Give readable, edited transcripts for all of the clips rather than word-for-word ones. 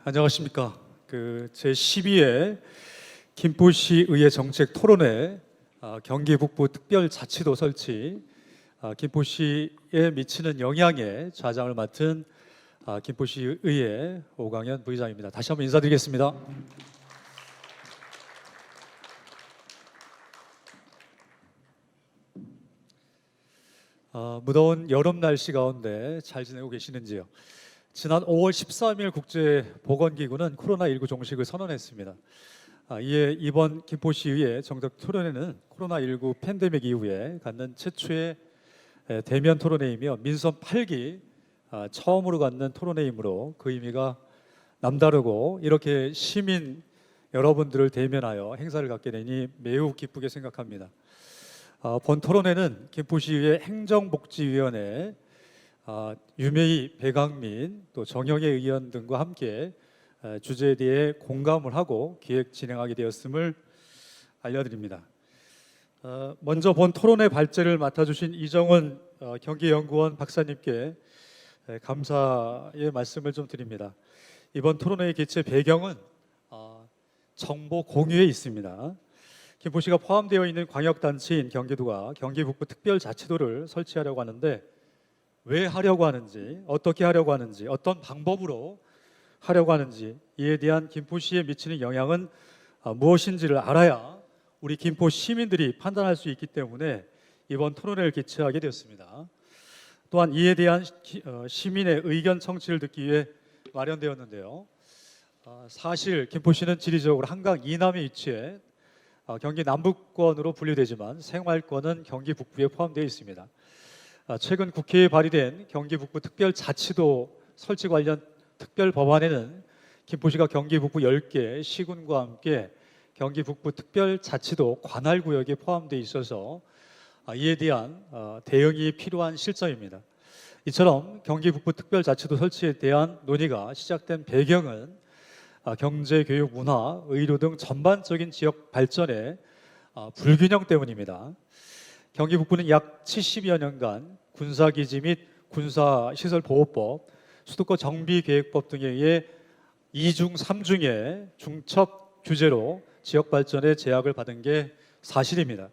안녕하십니까. 제12회 김포시의회 정책 토론회 경기 북부 특별자치도 설치 김포시에 미치는 영향에 좌장을 맡은 김포시의회 오광현 부의장입니다. 다시 한번 인사드리겠습니다. 무더운 여름 날씨 가운데 잘 지내고 계시는지요? 지난 5월 13일 국제보건기구는 코로나19 종식을 선언했습니다. 이에 이번 김포시의회 정책 토론회는 코로나19 팬데믹 이후에 갖는 최초의 대면 토론회이며 민선 8기 처음으로 갖는 토론회이므로 그 의미가 남다르고 이렇게 시민 여러분들을 대면하여 행사를 갖게 되니 매우 기쁘게 생각합니다. 본 토론회는 김포시의회 행정복지위원회 유메이, 배강민, 또 정영애 의원 등과 함께 주제에 대해 공감을 하고 기획 진행하게 되었음을 알려드립니다. 먼저 본 토론회 발제를 맡아주신 이정은 경기연구원 박사님께 감사의 말씀을 좀 드립니다. 이번 토론회의 개최 배경은 정보 공유에 있습니다. 김포시가 포함되어 있는 광역단체인 경기도가 경기북부 특별자치도를 설치하려고 하는데 왜 하려고 하는지, 어떻게 하려고 하는지, 어떤 방법으로 하려고 하는지 이에 대한 김포시에 미치는 영향은 무엇인지를 알아야 우리 김포 시민들이 판단할 수 있기 때문에 이번 토론회를 개최하게 되었습니다. 또한 이에 대한 시민의 의견 청취를 듣기 위해 마련되었는데요. 사실 김포시는 지리적으로 한강 이남에 위치해 경기 남부권으로 분류되지만 생활권은 경기 북부에 포함되어 있습니다. 최근 국회에 발의된 경기 북부 특별자치도 설치 관련 특별 법안에는 김포시가 경기 북부 10개 시군과 함께 경기 북부 특별자치도 관할구역에 포함되어 있어서 이에 대한 대응이 필요한 실정입니다. 이처럼 경기 북부 특별자치도 설치에 대한 논의가 시작된 배경은 경제, 교육, 문화, 의료 등 전반적인 지역 발전의 불균형 때문입니다. 경기 북부는 약 70여 년간 군사기지 및 군사시설보호법, 수도권 정비계획법 등에 의해 2중, 3중의 중첩 규제로 지역 발전에 제약을 받은 게 사실입니다.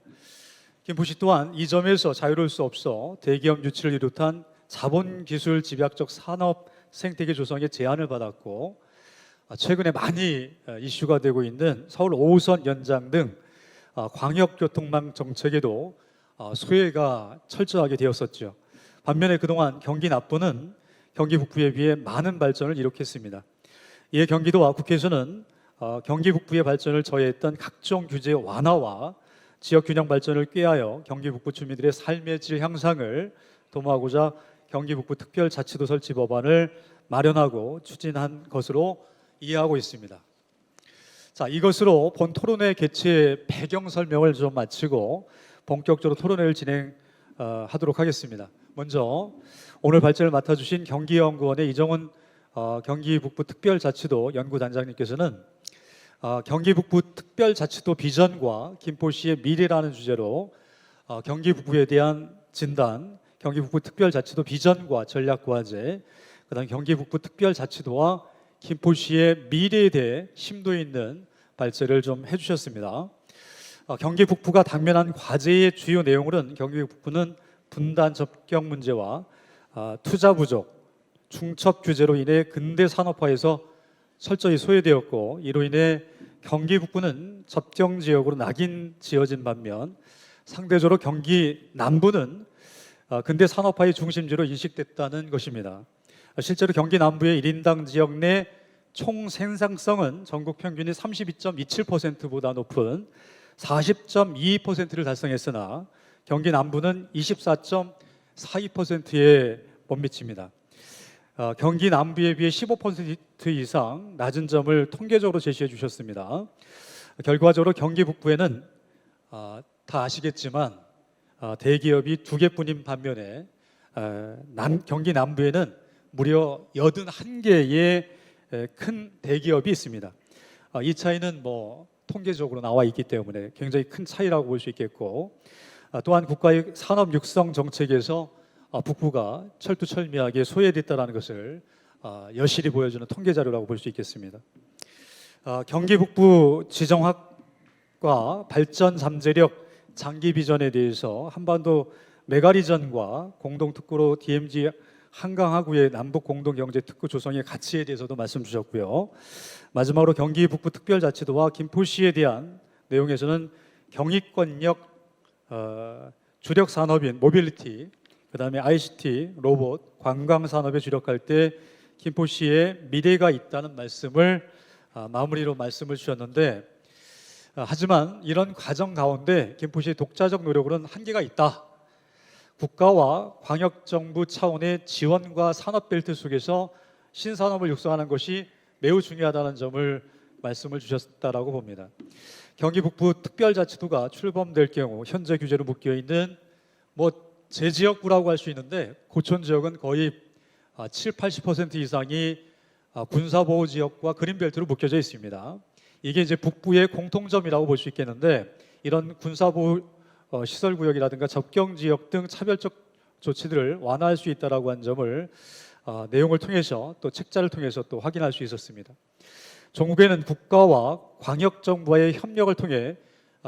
김포시 또한 이 점에서 자유로울 수 없어 대기업 유치를 비롯한 자본기술 집약적 산업 생태계 조성에 제한을 받았고 최근에 많이 이슈가 되고 있는 서울 5호선 연장 등 광역교통망 정책에도 소외가 철저하게 되었었죠. 반면에 그동안 경기 남부는 경기 북부에 비해 많은 발전을 이룩했습니다. 이에 경기도와 국회에서는 경기 북부의 발전을 저해했던 각종 규제 완화와 지역 균형 발전을 꾀하여 경기 북부 주민들의 삶의 질 향상을 도모하고자 경기 북부 특별자치도 설치 법안을 마련하고 추진한 것으로 이해하고 있습니다. 자, 이것으로 본 토론회 개최 배경 설명을 좀 마치고 본격적으로 토론회를 진행하도록 하겠습니다. 먼저 오늘 발제를 맡아주신 경기연구원의 이정은 경기북부 특별자치도 연구단장님께서는 경기북부 특별자치도 비전과 김포시의 미래라는 주제로 경기북부에 대한 진단, 경기북부 특별자치도 비전과 전략과제, 그다음 경기북부 특별자치도와 김포시의 미래에 대해 심도 있는 발제를 좀 해주셨습니다. 경기 북부가 당면한 과제의 주요 내용으로는 경기 북부는 분단 접경 문제와 투자 부족, 중첩 규제로 인해 근대 산업화에서 철저히 소외되었고 이로 인해 경기 북부는 접경 지역으로 낙인 지어진 반면 상대적으로 경기 남부는 근대 산업화의 중심지로 인식됐다는 것입니다. 실제로 경기 남부의 1인당 지역 내 총 생산성은 전국 평균이 32.27%보다 높은 40.22%를 달성했으나 경기 남부는 24.42%에 못 미칩니다. 경기 남부에 비해 15% 이상 낮은 점을 통계적으로 제시해 주셨습니다. 결과적으로 경기 북부에는 다 아시겠지만 대기업이 2개뿐인 반면에 경기 남부에는 무려 81개의 큰 대기업이 있습니다. 이 차이는 통계적으로 나와 있기 때문에 굉장히 큰 차이라고 볼 수 있겠고, 또한 국가의 산업 육성 정책에서 북부가 철두철미하게 소외됐다는 것을 여실히 보여주는 통계 자료라고 볼 수 있겠습니다. 경기 북부 지정학과 발전 잠재력 장기 비전에 대해서 한반도 메가리전과 공동특구로 DMZ 한강하구의 남북 공동경제특구 조성의 가치에 대해서도 말씀 주셨고요. 마지막으로 경기 북부 특별자치도와 김포시에 대한 내용에서는 경익권역 주력 산업인 모빌리티, 그다음에 ICT, 로봇, 관광 산업에 주력할 때 김포시에 미래가 있다는 말씀을 마무리로 말씀을 주셨는데, 하지만 이런 과정 가운데 김포시의 독자적 노력으로는 한계가 있다. 국가와 광역정부 차원의 지원과 산업벨트 속에서 신산업을 육성하는 것이 매우 중요하다는 점을 말씀을 주셨다라고 봅니다. 경기 북부 특별자치도가 출범될 경우 현재 규제로 묶여 있는 제지역구라고 할 수 있는데, 고촌 지역은 거의 7, 80% 이상이 군사보호지역과 그린벨트로 묶여져 있습니다. 이게 이제 북부의 공통점이라고 볼 수 있겠는데, 이런 군사보호 시설구역이라든가 접경지역 등 차별적 조치들을 완화할 수 있다라고 한 점을 내용을 통해서 또 책자를 통해서 또 확인할 수 있었습니다. 종국에는 국가와 광역정부와의 협력을 통해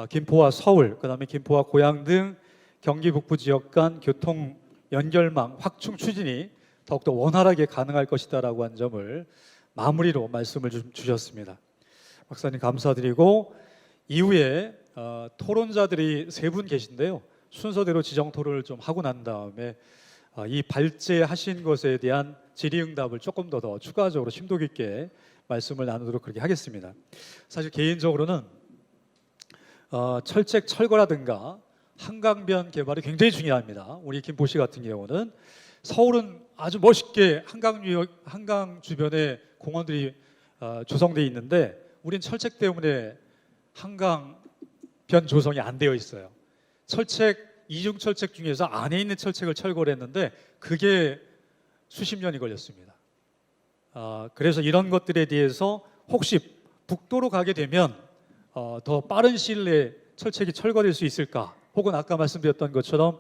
김포와 서울, 그다음에 김포와 고양 등 경기 북부 지역 간 교통 연결망 확충 추진이 더욱더 원활하게 가능할 것이다라고 한 점을 마무리로 말씀을 주셨습니다. 박사님 감사드리고, 이후에 토론자들이 3분 계신데요. 순서대로 지정 토론을 좀 하고 난 다음에 이 발제하신 것에 대한 질의응답을 조금 더 추가적으로 심도 깊게 말씀을 나누도록 그렇게 하겠습니다. 사실 개인적으로는 철책 철거라든가 한강변 개발이 굉장히 중요합니다. 우리 김포시 같은 경우는 서울은 아주 멋있게 한강 주변에 공원들이 조성되어 있는데, 우린 철책 때문에 한강변 조성이 안 되어 있어요. 이중 철책 중에서 안에 있는 철책을 철거를 했는데 그게 수십 년이 걸렸습니다. 그래서 이런 것들에 대해서 혹시 북도로 가게 되면 더 빠른 시일 내에 철책이 철거될 수 있을까? 혹은 아까 말씀드렸던 것처럼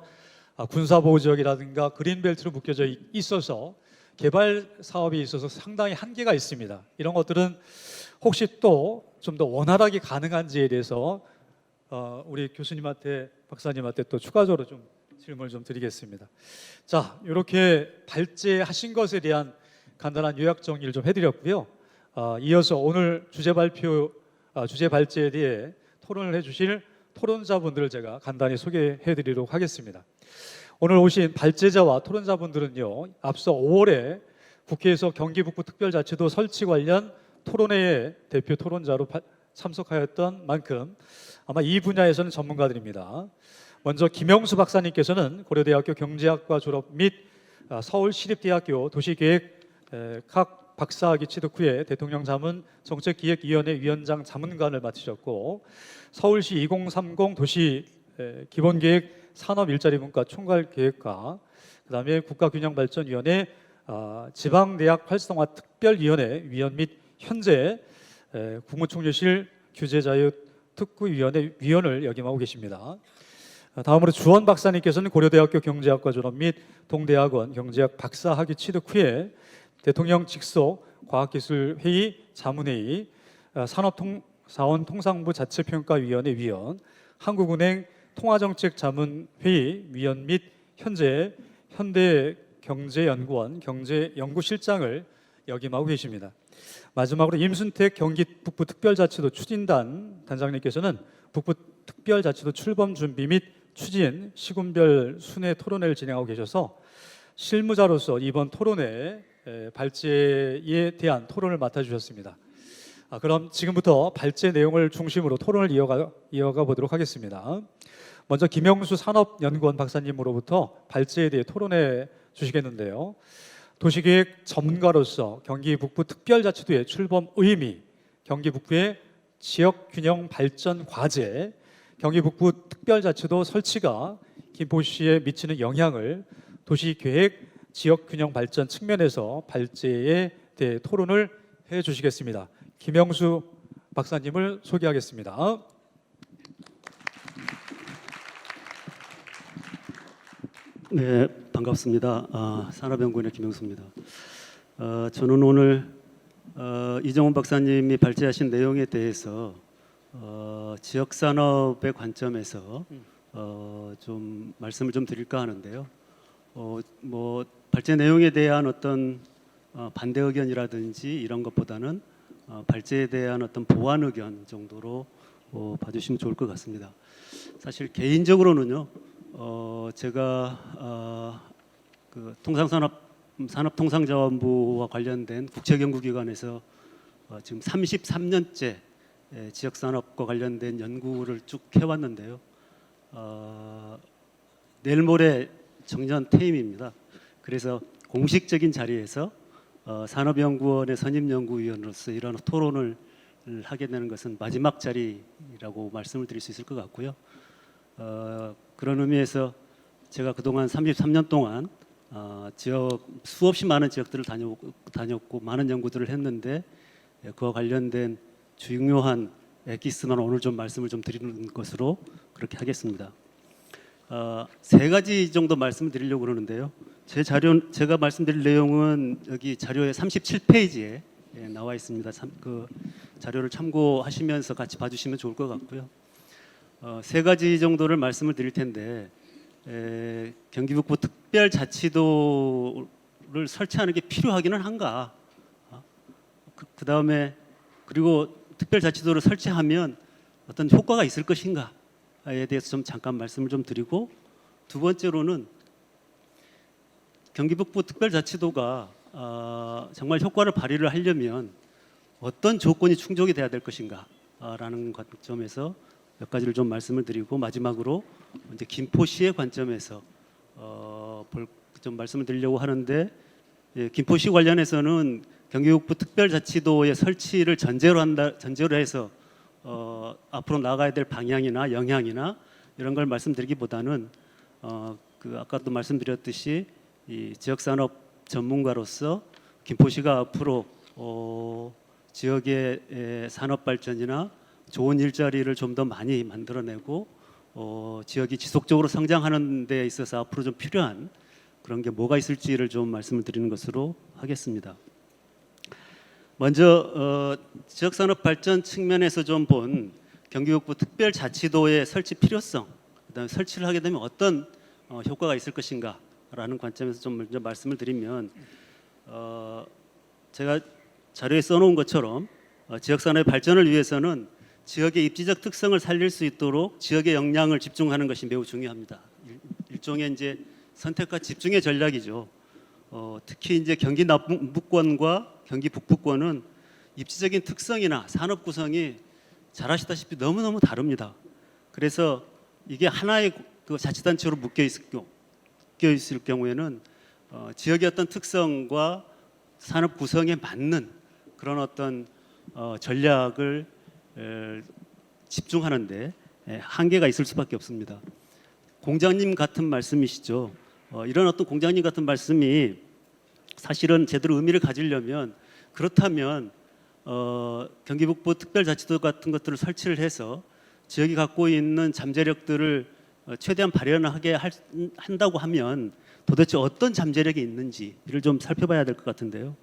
군사보호지역이라든가 그린벨트로 묶여져 있어서 개발 사업에 있어서 상당히 한계가 있습니다. 이런 것들은 혹시 또 좀 더 원활하게 가능한지에 대해서 우리 교수님한테, 박사님한테 또 추가적으로 좀 질문을 좀 드리겠습니다. 자, 이렇게 발제하신 것에 대한 간단한 요약 정리를 좀 해드렸고요. 이어서 오늘 주제 발제에 대해 토론을 해주실 토론자분들을 제가 간단히 소개해드리도록 하겠습니다. 오늘 오신 발제자와 토론자분들은요, 앞서 5월에 국회에서 경기 북부 특별자치도 설치 관련 토론회에 대표 토론자로 참석하였던 만큼 아마 이 분야에서는 전문가들입니다. 먼저 김영수 박사님께서는 고려대학교 경제학과 졸업 및 서울시립대학교 도시계획학 박사학위 취득 후에 대통령 자문 정책기획위원회 위원장 자문관을 맡으셨고, 서울시 2030 도시 기본계획 산업일자리문과 총괄계획과, 그다음에 국가균형발전위원회 지방대학 활성화 특별위원회 위원 및 현재 국무총리실 규제자유특구위원회 위원을 역임하고 계십니다. 다음으로 주원 박사님께서는 고려대학교 경제학과 졸업 및 동대학원 경제학 박사학위 취득 후에 대통령 직속 과학기술회의 자문회의, 산업사원통상부 자체평가위원회 위원, 한국은행 통화정책자문회의 위원 및 현재 현대경제연구원 경제연구실장을 역임하고 계십니다. 마지막으로 임순택 경기 북부 특별자치도 추진단 단장님께서는 북부 특별자치도 출범 준비 및 추진 시군별 순회 토론회를 진행하고 계셔서 실무자로서 이번 토론회 발제에 대한 토론을 맡아주셨습니다. 그럼 지금부터 발제 내용을 중심으로 토론을 이어가 보도록 하겠습니다. 먼저 김영수 산업연구원 박사님으로부터 발제에 대해 토론해 주시겠는데요. 도시계획 전문가로서 경기 북부 특별자치도의 출범 의미, 경기 북부의 지역균형 발전 과제, 경기 북부 특별자치도 설치가 김포시에 미치는 영향을 도시계획 지역균형 발전 측면에서 발제에 대해 토론을 해주시겠습니다. 김영수 박사님을 소개하겠습니다. 네, 반갑습니다. 산업연구원의 김영수입니다. 저는 오늘 이정훈 박사님이 발제하신 내용에 대해서 지역 산업의 관점에서 좀 말씀을 좀 드릴까 하는데요. 뭐 발제 내용에 대한 어떤 반대 의견이라든지 이런 것보다는 발제에 대한 어떤 보완 의견 정도로 봐주시면 좋을 것 같습니다. 사실 개인적으로는요. 제가 그 산업통상자원부와 관련된 국책연구기관에서 지금 33년째 지역산업과 관련된 연구를 쭉 해왔는데요. 내일 모레 정년 퇴임입니다. 그래서 공식적인 자리에서 산업연구원의 선임연구위원으로서 이런 토론을 하게 되는 것은 마지막 자리라고 말씀을 드릴 수 있을 것 같고요. 그런 의미에서 제가 그동안 33년 동안 지역 수없이 많은 지역들을 다녔고 많은 연구들을 했는데 그와 관련된 중요한 엑기스만 오늘 좀 말씀을 좀 드리는 것으로 그렇게 하겠습니다. 세 가지 정도 말씀을 드리려고 그러는데요. 제가 말씀드릴 내용은 여기 자료의 37페이지에 나와 있습니다. 그 자료를 참고하시면서 같이 봐주시면 좋을 것 같고요. 세 가지 정도를 말씀을 드릴 텐데 경기북부 특별자치도를 설치하는 게 필요하기는 한가? 그 다음에 그리고 특별자치도를 설치하면 어떤 효과가 있을 것인가에 대해서 좀 잠깐 말씀을 좀 드리고, 두 번째로는 경기북부 특별자치도가 정말 효과를 발휘를 하려면 어떤 조건이 충족이 돼야 될 것인가라는 관점에서 몇 가지를 좀 말씀을 드리고, 마지막으로 이제 김포시의 관점에서 좀 말씀을 드리려고 하는데, 김포시 관련해서는 경기북부 특별자치도의 설치를 전제로 해서 앞으로 나가야 될 방향이나 영향이나 이런 걸 말씀드리기보다는 그 아까도 말씀드렸듯이 이 지역산업 전문가로서 김포시가 앞으로 지역의 산업 발전이나 좋은 일자리를 좀 더 많이 만들어내고 지역이 지속적으로 성장하는 데 있어서 앞으로 좀 필요한 그런 게 뭐가 있을지를 좀 말씀을 드리는 것으로 하겠습니다. 먼저 지역산업 발전 측면에서 좀 본 경기북부 특별자치도의 설치 필요성, 그다음에 설치를 하게 되면 어떤 효과가 있을 것인가라는 관점에서 좀 먼저 말씀을 드리면, 제가 자료에 써놓은 것처럼 지역산업의 발전을 위해서는 지역의 입지적 특성을 살릴 수 있도록 지역의 역량을 집중하는 것이 매우 중요합니다. 일종의 이제 선택과 집중의 전략이죠. 특히 이제 경기 남부권과 경기 북부권은 입지적인 특성이나 산업 구성이 잘 아시다시피 너무너무 다릅니다. 그래서 이게 하나의 그 자치단체로 묶여 있을 경우에는 지역의 어떤 특성과 산업 구성에 맞는 그런 어떤 전략을 집중하는데 한계가 있을 수밖에 없습니다. 공장님 같은 말씀이시죠. 이런 어떤 공장님 같은 말씀이 사실은 제대로 의미를 가지려면, 그렇다면 경기북부 특별자치도 같은 것들을 설치를 해서 지역이 갖고 있는 잠재력들을 최대한 발현하게 한다고 하면 도대체 어떤 잠재력이 있는지를 좀 살펴봐야 될 것 같은데요.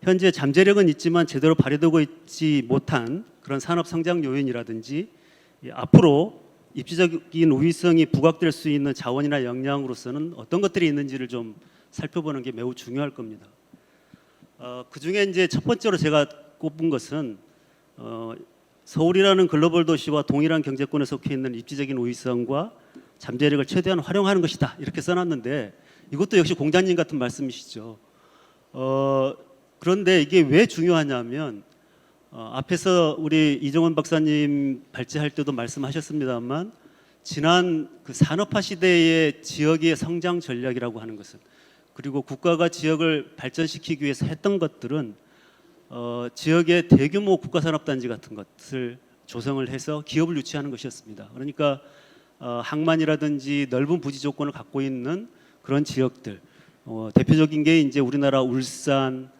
현재 잠재력은 있지만 제대로 발휘되고 있지 못한 그런 산업 성장 요인이라든지 앞으로 입지적인 우위성이 부각될 수 있는 자원이나 역량으로서는 어떤 것들이 있는지를 좀 살펴보는 게 매우 중요할 겁니다. 그 중에 이제 첫 번째로 제가 꼽은 것은 서울이라는 글로벌 도시와 동일한 경제권에 속해 있는 입지적인 우위성과 잠재력을 최대한 활용하는 것이다, 이렇게 써놨는데, 이것도 역시 공장님 같은 말씀이시죠. 그런데 이게 왜 중요하냐면 앞에서 우리 이정원 박사님 발제할 때도 말씀하셨습니다만, 지난 그 산업화 시대의 지역의 성장 전략이라고 하는 것은, 그리고 국가가 지역을 발전시키기 위해서 했던 것들은 지역의 대규모 국가산업단지 같은 것을 조성을 해서 기업을 유치하는 것이었습니다. 그러니까 항만이라든지 넓은 부지 조건을 갖고 있는 그런 지역들, 대표적인 게 이제 우리나라 울산,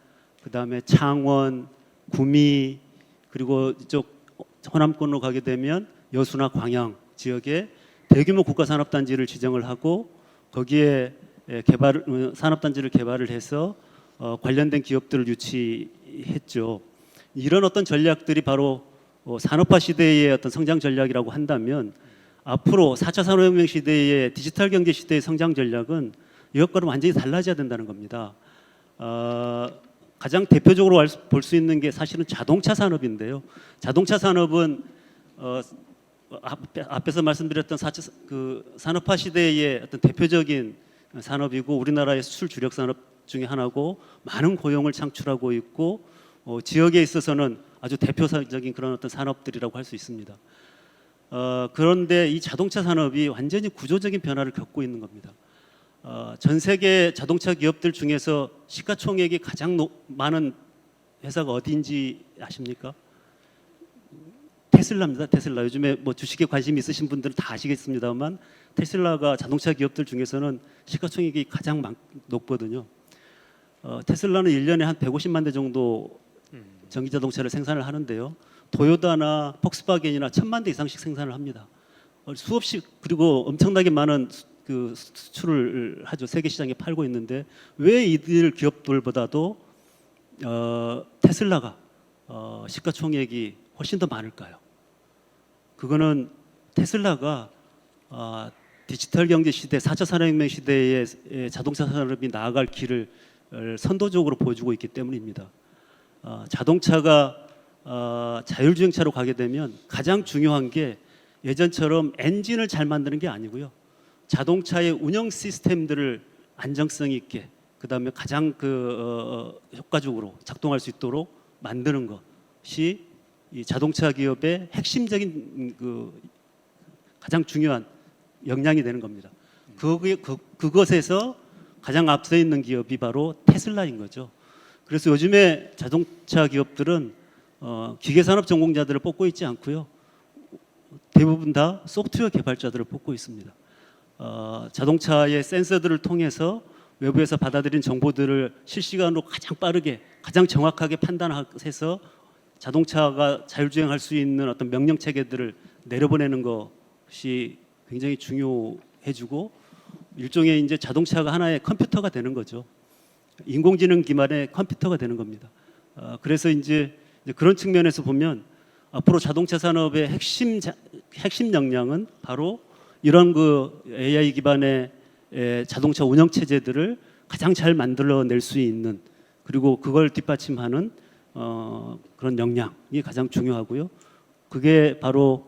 그다음에 창원, 구미, 그리고 이쪽 호남권으로 가게 되면 여수나 광양 지역에 대규모 국가산업단지를 지정을 하고 거기에 산업단지를 개발을 해서 관련된 기업들을 유치했죠. 이런 어떤 전략들이 바로 산업화 시대의 어떤 성장 전략이라고 한다면 앞으로 4차 산업혁명 시대의 디지털 경제 시대의 성장 전략은 이것과는 완전히 달라져야 된다는 겁니다. 가장 대표적으로 볼 수 있는 게 사실은 자동차 산업인데요. 자동차 산업은 앞에서 말씀드렸던 4차 산업화 시대의 어떤 대표적인 산업이고 우리나라의 수출 주력 산업 중에 하나고 많은 고용을 창출하고 있고 지역에 있어서는 아주 대표적인 그런 어떤 산업들이라고 할 수 있습니다. 그런데 이 자동차 산업이 완전히 구조적인 변화를 겪고 있는 겁니다. 전 세계 자동차 기업들 중에서 시가총액이 가장 많은 회사가 어디인지 아십니까? 테슬라입니다. 테슬라. 요즘에 뭐 주식에 관심 있으신 분들은 다 아시겠습니다만 테슬라가 자동차 기업들 중에서는 시가총액이 가장 높거든요. 테슬라는 1년에 한 150만 대 정도 전기 자동차를 생산을 하는데요. 도요타나 폭스바겐이나 1000만 대 이상씩 생산을 합니다. 수없이 그리고 엄청나게 많은 그 수출을 하죠. 세계 시장에 팔고 있는데 왜 이들 기업들보다도 테슬라가 시가총액이 훨씬 더 많을까요? 그거는 테슬라가 디지털 경제 시대, 4차 산업혁명 시대의 자동차 산업이 나아갈 길을 선도적으로 보여주고 있기 때문입니다. 자동차가 자율주행차로 가게 되면 가장 중요한 게 예전처럼 엔진을 잘 만드는 게 아니고요. 자동차의 운영 시스템들을 안정성 있게 그다음에 가장 효과적으로 작동할 수 있도록 만드는 것이 이 자동차 기업의 핵심적인 가장 중요한 역량이 되는 겁니다. 그것에서 가장 앞서 있는 기업이 바로 테슬라인 거죠. 그래서 요즘에 자동차 기업들은 기계산업 전공자들을 뽑고 있지 않고요. 대부분 다 소프트웨어 개발자들을 뽑고 있습니다. 자동차의 센서들을 통해서 외부에서 받아들인 정보들을 실시간으로 가장 빠르게, 가장 정확하게 판단해서 자동차가 자율주행할 수 있는 어떤 명령 체계들을 내려보내는 것이 굉장히 중요해지고 일종의 이제 자동차가 하나의 컴퓨터가 되는 거죠. 인공지능 기반의 컴퓨터가 되는 겁니다. 그래서 이제 그런 측면에서 보면 앞으로 자동차 산업의 핵심 역량은 바로 이런 AI 기반의 자동차 운영 체제들을 가장 잘 만들어낼 수 있는 그리고 그걸 뒷받침하는 그런 역량이 가장 중요하고요. 그게 바로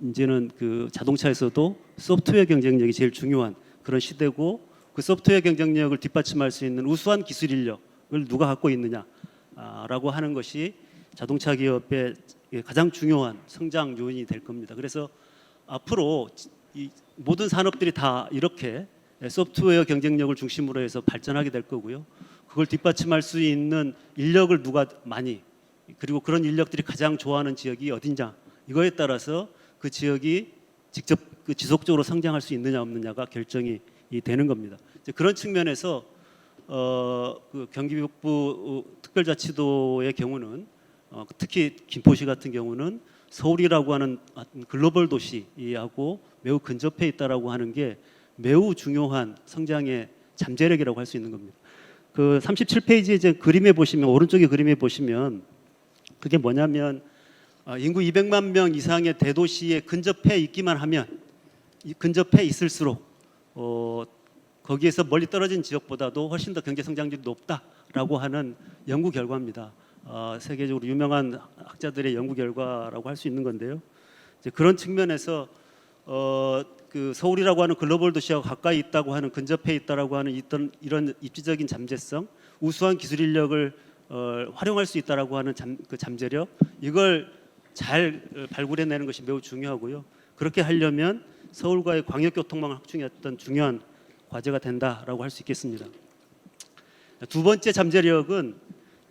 이제는 그 자동차에서도 소프트웨어 경쟁력이 제일 중요한 그런 시대고 그 소프트웨어 경쟁력을 뒷받침할 수 있는 우수한 기술 인력을 누가 갖고 있느냐라고 하는 것이 자동차 기업의 가장 중요한 성장 요인이 될 겁니다. 그래서 앞으로 이 모든 산업들이 다 이렇게 소프트웨어 경쟁력을 중심으로 해서 발전하게 될 거고요. 그걸 뒷받침할 수 있는 인력을 누가 많이 그리고 그런 인력들이 가장 좋아하는 지역이 어딘가 이거에 따라서 그 지역이 직접 지속적으로 성장할 수 있느냐 없느냐가 결정이 되는 겁니다. 그런 측면에서 그 경기북부 특별자치도의 경우는 특히 김포시 같은 경우는 서울이라고 하는 글로벌 도시하고 매우 근접해 있다라고 하는 게 매우 중요한 성장의 잠재력이라고 할 수 있는 겁니다. 그 37페이지에 이제 그림에 보시면 오른쪽에 그림에 보시면 그게 뭐냐면 인구 200만 명 이상의 대도시에 근접해 있기만 하면 근접해 있을수록 거기에서 멀리 떨어진 지역보다도 훨씬 더 경제 성장률이 높다라고 하는 연구 결과입니다. 세계적으로 유명한 학자들의 연구 결과라고 할 수 있는 건데요. 이제 그런 측면에서 그 서울이라고 하는 글로벌 도시하고 가까이 있다고 하는 근접해 있다라고 하는 이런 입지적인 잠재성, 우수한 기술 인력을 활용할 수 있다라고 하는 그 잠재력 이걸 잘 발굴해내는 것이 매우 중요하고요. 그렇게 하려면 서울과의 광역교통망 확충이 어떤 중요한 과제가 된다라고 할 수 있겠습니다. 두 번째 잠재력은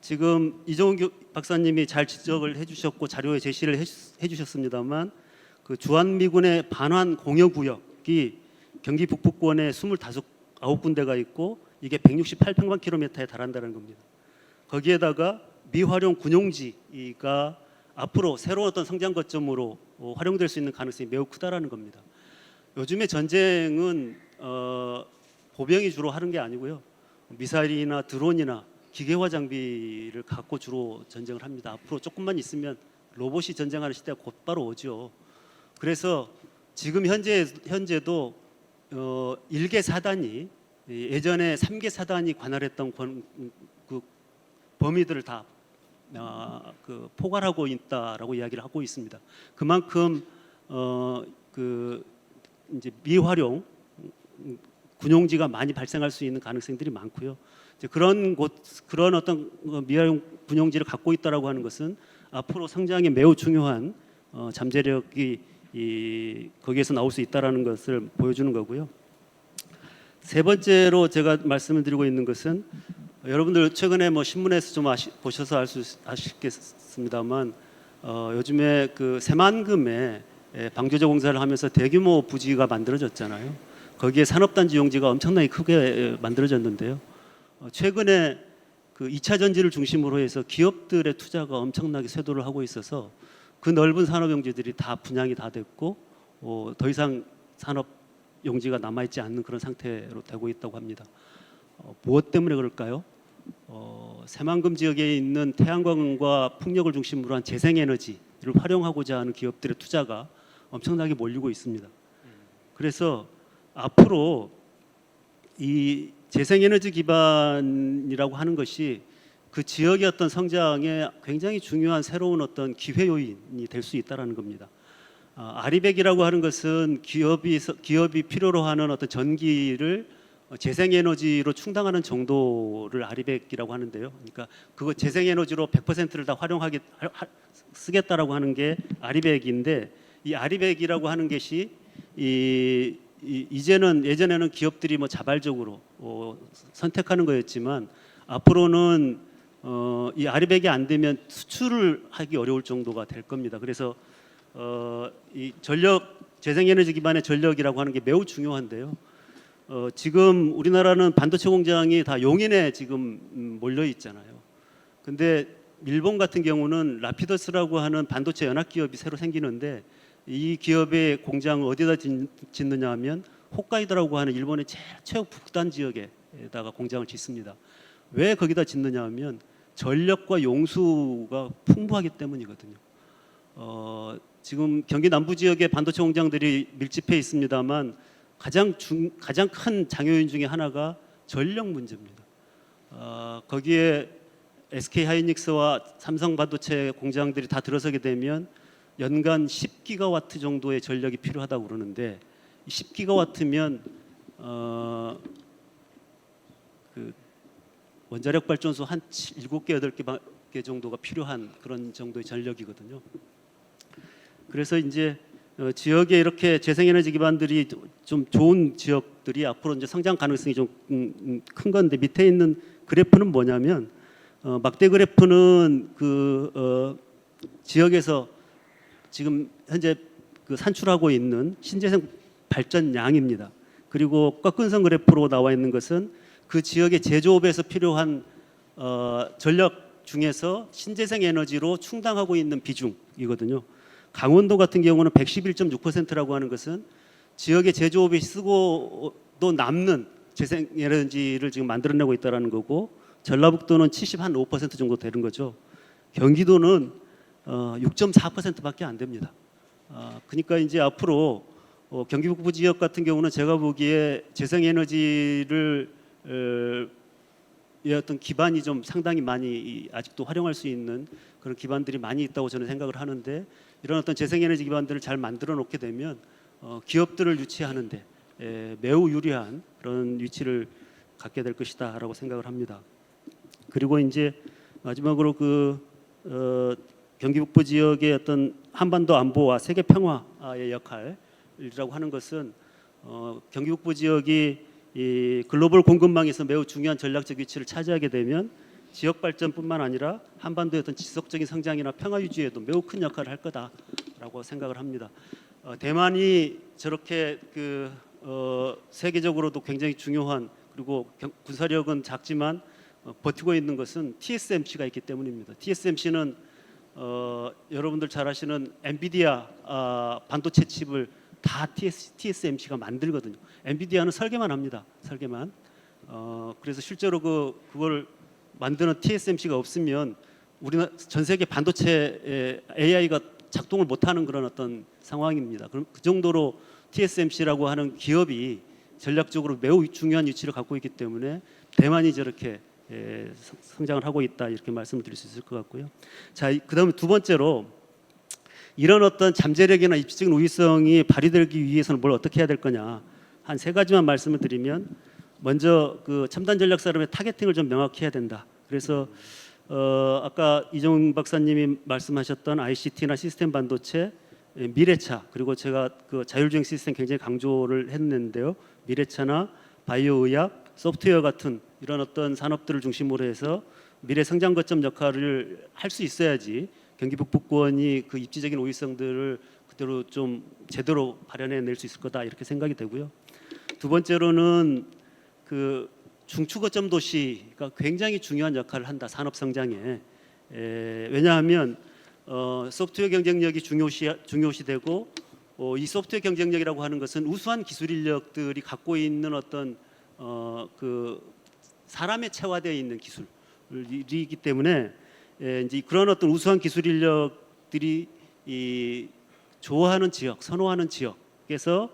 지금 이종훈 박사님이 잘 지적을 해주셨고 자료에 제시를 해주셨습니다만 그 주한미군의 반환 공여구역이 경기 북부권에 29군데가 있고 이게 168평방킬로미터에 달한다는 겁니다. 거기에다가 미활용 군용지가 앞으로 새로운 어떤 성장 거점으로 활용될 수 있는 가능성이 매우 크다라는 겁니다. 요즘의 전쟁은 보병이 주로 하는 게 아니고요. 미사일이나 드론이나 기계화 장비를 갖고 주로 전쟁을 합니다. 앞으로 조금만 있으면 로봇이 전쟁하는 시대가 곧바로 오죠. 그래서 지금 현재도 1개 사단이 예전에 3개 사단이 관할했던 그 범위들을 다 포괄하고 있다라고 이야기를 하고 있습니다. 그만큼 이제 미활용 군용지가 많이 발생할 수 있는 가능성들이 많고요. 이제 그런 어떤 미활용 군용지를 갖고 있다라고 하는 것은 앞으로 성장에 매우 중요한 잠재력이 거기에서 나올 수 있다라는 것을 보여주는 거고요. 세 번째로 제가 말씀을 드리고 있는 것은 여러분들 최근에 뭐 신문에서 좀 보셔서 아시겠습니다만 요즘에 그 새만금에 방조제 공사를 하면서 대규모 부지가 만들어졌잖아요. 거기에 산업단지 용지가 엄청나게 크게 만들어졌는데요. 최근에 그 2차 전지를 중심으로 해서 기업들의 투자가 엄청나게 쇄도를 하고 있어서 그 넓은 산업 용지들이 다 분양이 다 됐고 더 이상 산업 용지가 남아있지 않는 그런 상태로 되고 있다고 합니다. 무엇 때문에 그럴까요? 새만금 지역에 있는 태양광과 풍력을 중심으로 한 재생에너지를 활용하고자 하는 기업들의 투자가 엄청나게 몰리고 있습니다. 그래서 앞으로 이 재생에너지 기반이라고 하는 것이 그 지역의 어떤 성장에 굉장히 중요한 새로운 어떤 기회 요인이 될 수 있다라는 겁니다. 아리백이라고 하는 것은 기업이 필요로 하는 어떤 전기를 재생에너지로 충당하는 정도를 아리백이라고 하는데요. 그러니까 그거 재생에너지로 100%를 다 쓰겠다라고 하는 게 아리백인데 이 아리백이라고 하는 것이 이제는 예전에는 기업들이 뭐 자발적으로 선택하는 거였지만 앞으로는 이 아리백이 안 되면 수출을 하기 어려울 정도가 될 겁니다. 그래서 이 재생에너지 기반의 전력이라고 하는 게 매우 중요한데요. 지금 우리나라는 반도체 공장이 다 용인에 지금 몰려 있잖아요. 근데 일본 같은 경우는 라피더스라고 하는 반도체 연합 기업이 새로 생기는데 이 기업의 공장을 어디다 짓느냐 하면 홋카이도라고 하는 일본의 최악 북단 지역에다가 공장을 짓습니다. 왜 거기다 짓느냐 하면 전력과 용수가 풍부하기 때문이거든요. 지금 경기 남부 지역에 반도체 공장들이 밀집해 있습니다만 가장 큰 장애인 중에 하나가 전력 문제입니다. 거기에 SK 하이닉스와 삼성 반도체 공장들이 다 들어서게 되면 연간 10기가와트 정도의 전력이 필요하다고 그러는데 10기가와트면 그 원자력 발전소 한 7개, 8개 정도가 필요한 그런 정도의 전력이거든요. 그래서 이제 지역에 이렇게 재생에너지 기반들이 좀 좋은 지역들이 앞으로 이제 성장 가능성이 좀 큰 건데 밑에 있는 그래프는 뭐냐면 막대 그래프는 지역에서 지금 현재 그 산출하고 있는 신재생 발전량입니다. 그리고 꺾은선 그래프로 나와 있는 것은 그 지역의 제조업에서 필요한 전력 중에서 신재생 에너지로 충당하고 있는 비중이거든요. 강원도 같은 경우는 111.6%라고 하는 것은 지역의 제조업이 쓰고도 남는 재생에너지를 지금 만들어내고 있다는 거고 전라북도는 75% 정도 되는 거죠. 경기도는 6.4%밖에 안 됩니다. 그러니까 이제 앞으로 경기 북부 지역 같은 경우는 제가 보기에 재생에너지를 이 어떤 기반이 좀 상당히 많이 아직도 활용할 수 있는 그런 기반들이 많이 있다고 저는 생각을 하는데 이런 어떤 재생에너지 기반들을 잘 만들어 놓게 되면 기업들을 유치하는데 매우 유리한 그런 위치를 갖게 될 것이다라고 생각을 합니다. 그리고 이제 마지막으로 경기 북부 지역의 어떤 한반도 안보와 세계 평화의 역할이라고 하는 것은 경기 북부 지역이 이 글로벌 공급망에서 매우 중요한 전략적 위치를 차지하게 되면 지역 발전뿐만 아니라 한반도의 어떤 지속적인 성장이나 평화 유지에도 매우 큰 역할을 할 거다라고 생각을 합니다. 대만이 저렇게 세계적으로도 굉장히 중요한 그리고 군사력은 작지만 버티고 있는 것은 TSMC가 있기 때문입니다. TSMC는 여러분들 잘 아시는 엔비디아 반도체 칩을 다 TSMC가 만들거든요. 엔비디아는 설계만 합니다. 설계만. 그래서 실제로 그걸 만드는 TSMC가 없으면 우리나라 전 세계 반도체 AI가 작동을 못하는 그런 어떤 상황입니다. 그럼 그 정도로 TSMC라고 하는 기업이 전략적으로 매우 중요한 위치를 갖고 있기 때문에 대만이 저렇게 성장을 하고 있다 이렇게 말씀을 드릴 수 있을 것 같고요. 자, 그다음에 두 번째로 이런 어떤 잠재력이나 입지적인 우위성이 발휘되기 위해서는 뭘 어떻게 해야 될 거냐 한 세 가지만 말씀을 드리면 먼저 그 첨단 전략 사업의 타겟팅을 좀 명확히 해야 된다. 그래서 아까 이정훈 박사님이 말씀하셨던 ICT나 시스템 반도체, 미래차 그리고 제가 그 자율주행 시스템 굉장히 강조를 했는데요. 미래차나 바이오 의학, 소프트웨어 같은 이런 어떤 산업들을 중심으로 해서 미래 성장 거점 역할을 할 수 있어야지 경기 북부권이 그 입지적인 우위성들을 그대로 좀 제대로 발현해낼 수 있을 거다 이렇게 생각이 되고요. 두 번째로는 그 중추 거점 도시가 굉장히 중요한 역할을 한다 산업 성장에. 왜냐하면 소프트웨어 경쟁력이 중요시되고 이 소프트웨어 경쟁력이라고 하는 것은 우수한 기술 인력들이 갖고 있는 어떤 그 사람에 체화되어 있는 기술이기 때문에 이제 그런 어떤 우수한 기술 인력들이 좋아하는 지역, 선호하는 지역에서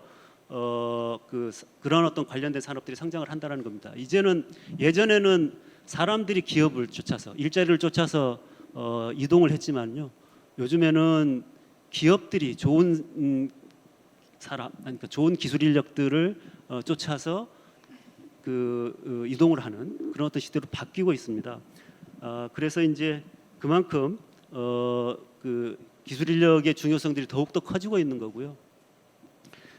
그런 어떤 관련된 산업들이 성장을 한다는 겁니다. 예전에는 사람들이 기업을 쫓아서 일자리를 쫓아서 이동을 했지만요. 요즘에는 기업들이 좋은 그러니까 좋은 기술 인력들을 쫓아서 이동을 하는 그런 어떤 시대로 바뀌고 있습니다. 그래서 이제 그만큼 그 기술 인력의 중요성들이 더욱더 커지고 있는 거고요.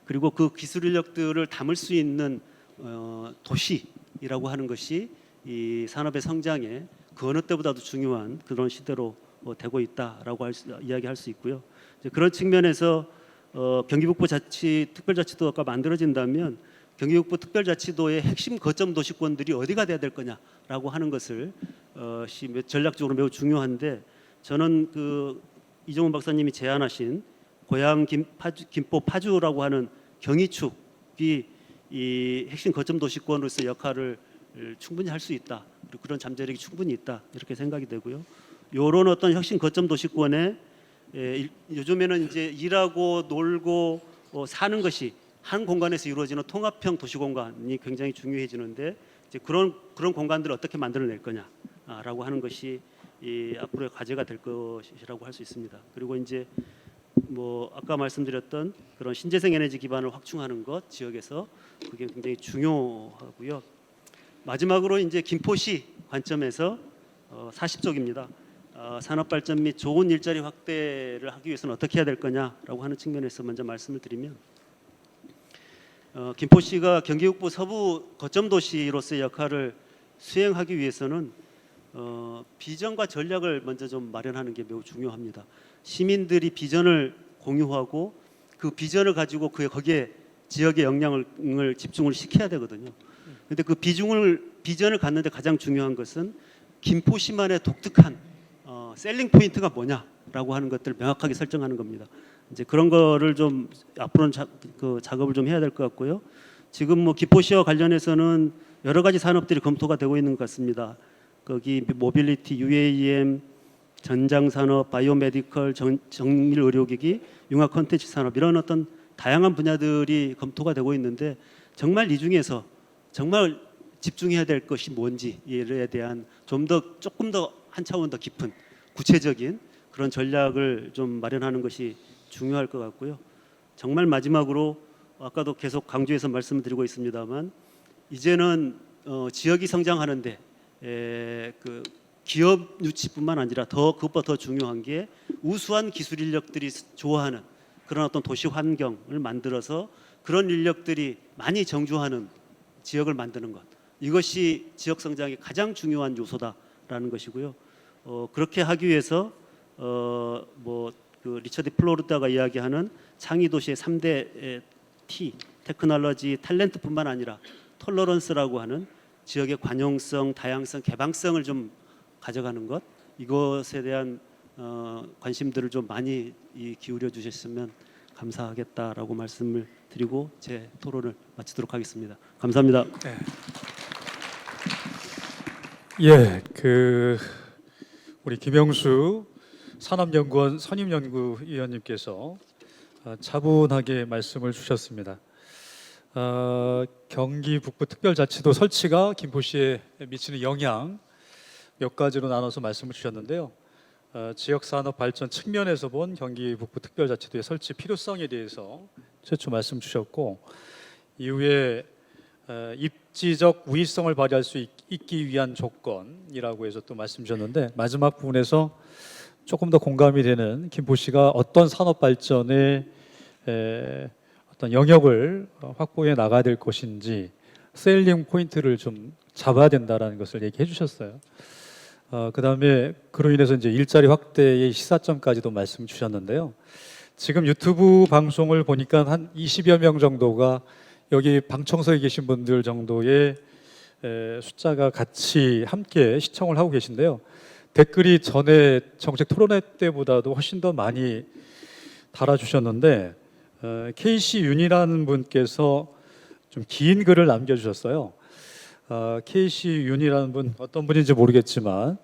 그리고 그 기술 인력들을 담을 수 있는 도시라고 하는 것이 이 산업의 성장에 그 어느 때보다도 중요한 그런 시대로 되고 있다라고 이야기할 수 있고요. 이제 그런 측면에서 경기북부 특별자치도가 만들어진다면 경기북부 특별자치도의 핵심 거점 도시권들이 어디가 돼야 될 거냐라고 하는 것을 전략적으로 매우 중요한데 저는 그 이종훈 박사님이 제안하신 고양 김포 파주라고 하는 경의축이 이 핵심 거점 도시권으로서 역할을 충분히 할 수 있다. 그리고 그런 잠재력이 충분히 있다. 이렇게 생각이 되고요. 이런 어떤 핵심 거점 도시권에 요즘에는 이제 일하고 놀고 사는 것이 한 공간에서 이루어지는 통합형 도시 공간이 굉장히 중요해지는데 이제 그런 공간들을 어떻게 만들어낼 거냐라고 하는 것이 앞으로의 과제가 될 것이라고 할 수 있습니다. 그리고 이제 뭐 아까 말씀드렸던 그런 신재생 에너지 기반을 확충하는 것 지역에서 그게 굉장히 중요하고요. 마지막으로 이제 김포시 관점에서 40쪽입니다. 산업 발전 및 좋은 일자리 확대를 하기 위해서는 어떻게 해야 될 거냐라고 하는 측면에서 먼저 말씀을 드리면 김포시가 경기북부 서부 거점 도시로서의 역할을 수행하기 위해서는 비전과 전략을 먼저 좀 마련하는 게 매우 중요합니다. 시민들이 비전을 공유하고 그 비전을 가지고 거기에 지역의 역량을 집중을 시켜야 되거든요. 그런데 그 비전을 갖는데 가장 중요한 것은 김포시만의 독특한 셀링 포인트가 뭐냐라고 하는 것들을 명확하게 설정하는 겁니다. 이제 그런 거를 좀 앞으로는 작업을 좀 해야 될 것 같고요. 지금 뭐 김포시와 관련해서는 여러 가지 산업들이 검토가 되고 있는 것 같습니다. 거기 모빌리티, UAM, 전장산업, 바이오메디컬, 정밀 의료기기, 융합 콘텐츠 산업 이런 어떤 다양한 분야들이 검토가 되고 있는데 정말 이 중에서 정말 집중해야 될 것이 뭔지에 대한 조금 더 한 차원 더 깊은 구체적인 그런 전략을 좀 마련하는 것이 중요할 것 같고요. 정말 마지막으로 아까도 계속 강조해서 말씀드리고 있습니다만 이제는 지역이 성장하는데 그 기업 유치뿐만 아니라 그것보다 더 중요한 게 우수한 기술 인력들이 좋아하는 그런 어떤 도시 환경을 만들어서 그런 인력들이 많이 정주하는 지역을 만드는 것 이것이 지역 성장의 가장 중요한 요소다라는 것이고요. 그렇게 하기 위해서 그 리처드 플로르다가 이야기하는 창의 도시의 3대 T 테크놀로지 탤런트뿐만 아니라 톨러런스라고 하는 지역의 관용성, 다양성, 개방성을 좀 가져가는 것, 이것에 대한 관심들을 좀 많이 기울여 주셨으면 감사하겠다라고 말씀을 드리고 제 토론을 마치도록 하겠습니다. 감사합니다. 예, 우리 김영수 산업연구원 선임연구위원님께서 차분하게 말씀을 주셨습니다. 경기 북부 특별자치도 설치가 김포시에 미치는 영향 몇 가지로 나눠서 말씀을 주셨는데요. 지역산업 발전 측면에서 본 경기 북부 특별자치도의 설치 필요성에 대해서 최초 말씀 주셨고, 이후에 입지적 우위성을 발휘할 수 있기 위한 조건이라고 해서 또 말씀 주셨는데, 마지막 부분에서 조금 더 공감이 되는 김포시가 어떤 산업 발전에 어떤 영역을 확보해 나가야 될 것인지 셀링 포인트를 좀 잡아야 된다라는 것을 얘기해 주셨어요. 그다음에 그로 인해서 이제 일자리 확대의 시사점까지도 말씀 주셨는데요. 지금 유튜브 방송을 보니까 한 20여 명 정도가 여기 방청석에 계신 분들 정도의 숫자가 같이 함께 시청을 하고 계신데요. 댓글이 전에 정책 토론회 때보다도 훨씬 더 많이 달아주셨는데, KC 윤이라는 분께서 좀 긴 글을 남겨주셨어요. KC 윤이라는 분 어떤 분인지 모르겠지만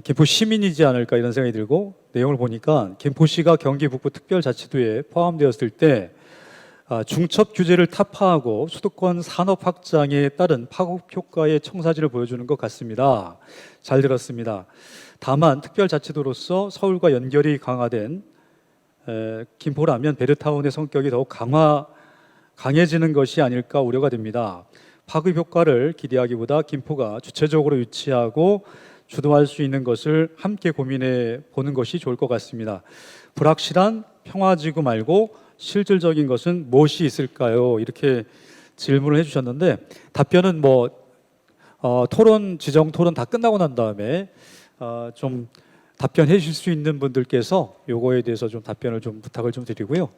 김포 시민이지 않을까 이런 생각이 들고, 내용을 보니까 김포시가 경기 북부 특별자치도에 포함되었을 때 중첩 규제를 타파하고 수도권 산업 확장에 따른 파급 효과의 청사지를 보여주는 것 같습니다. 잘 들었습니다. 다만 특별자치도로서 서울과 연결이 강화된 김포라면 베르타운의 성격이 더욱 강해지는 것이 아닐까 우려가 됩니다. 파급 효과를 기대하기보다 김포가 주체적으로 유치하고 주도할 수 있는 것을 함께 고민해 보는 것이 좋을 것 같습니다. 불확실한 평화지구 말고 실질적인 것은 무엇이 있을까요? 이렇게 질문을 해주셨는데, 답변은 지정 토론 다 끝나고 난 다음에 좀 답변해 주실 수 있는 분들께서 요거에 대해서 좀 답변을 좀 부탁을 좀 드리고요.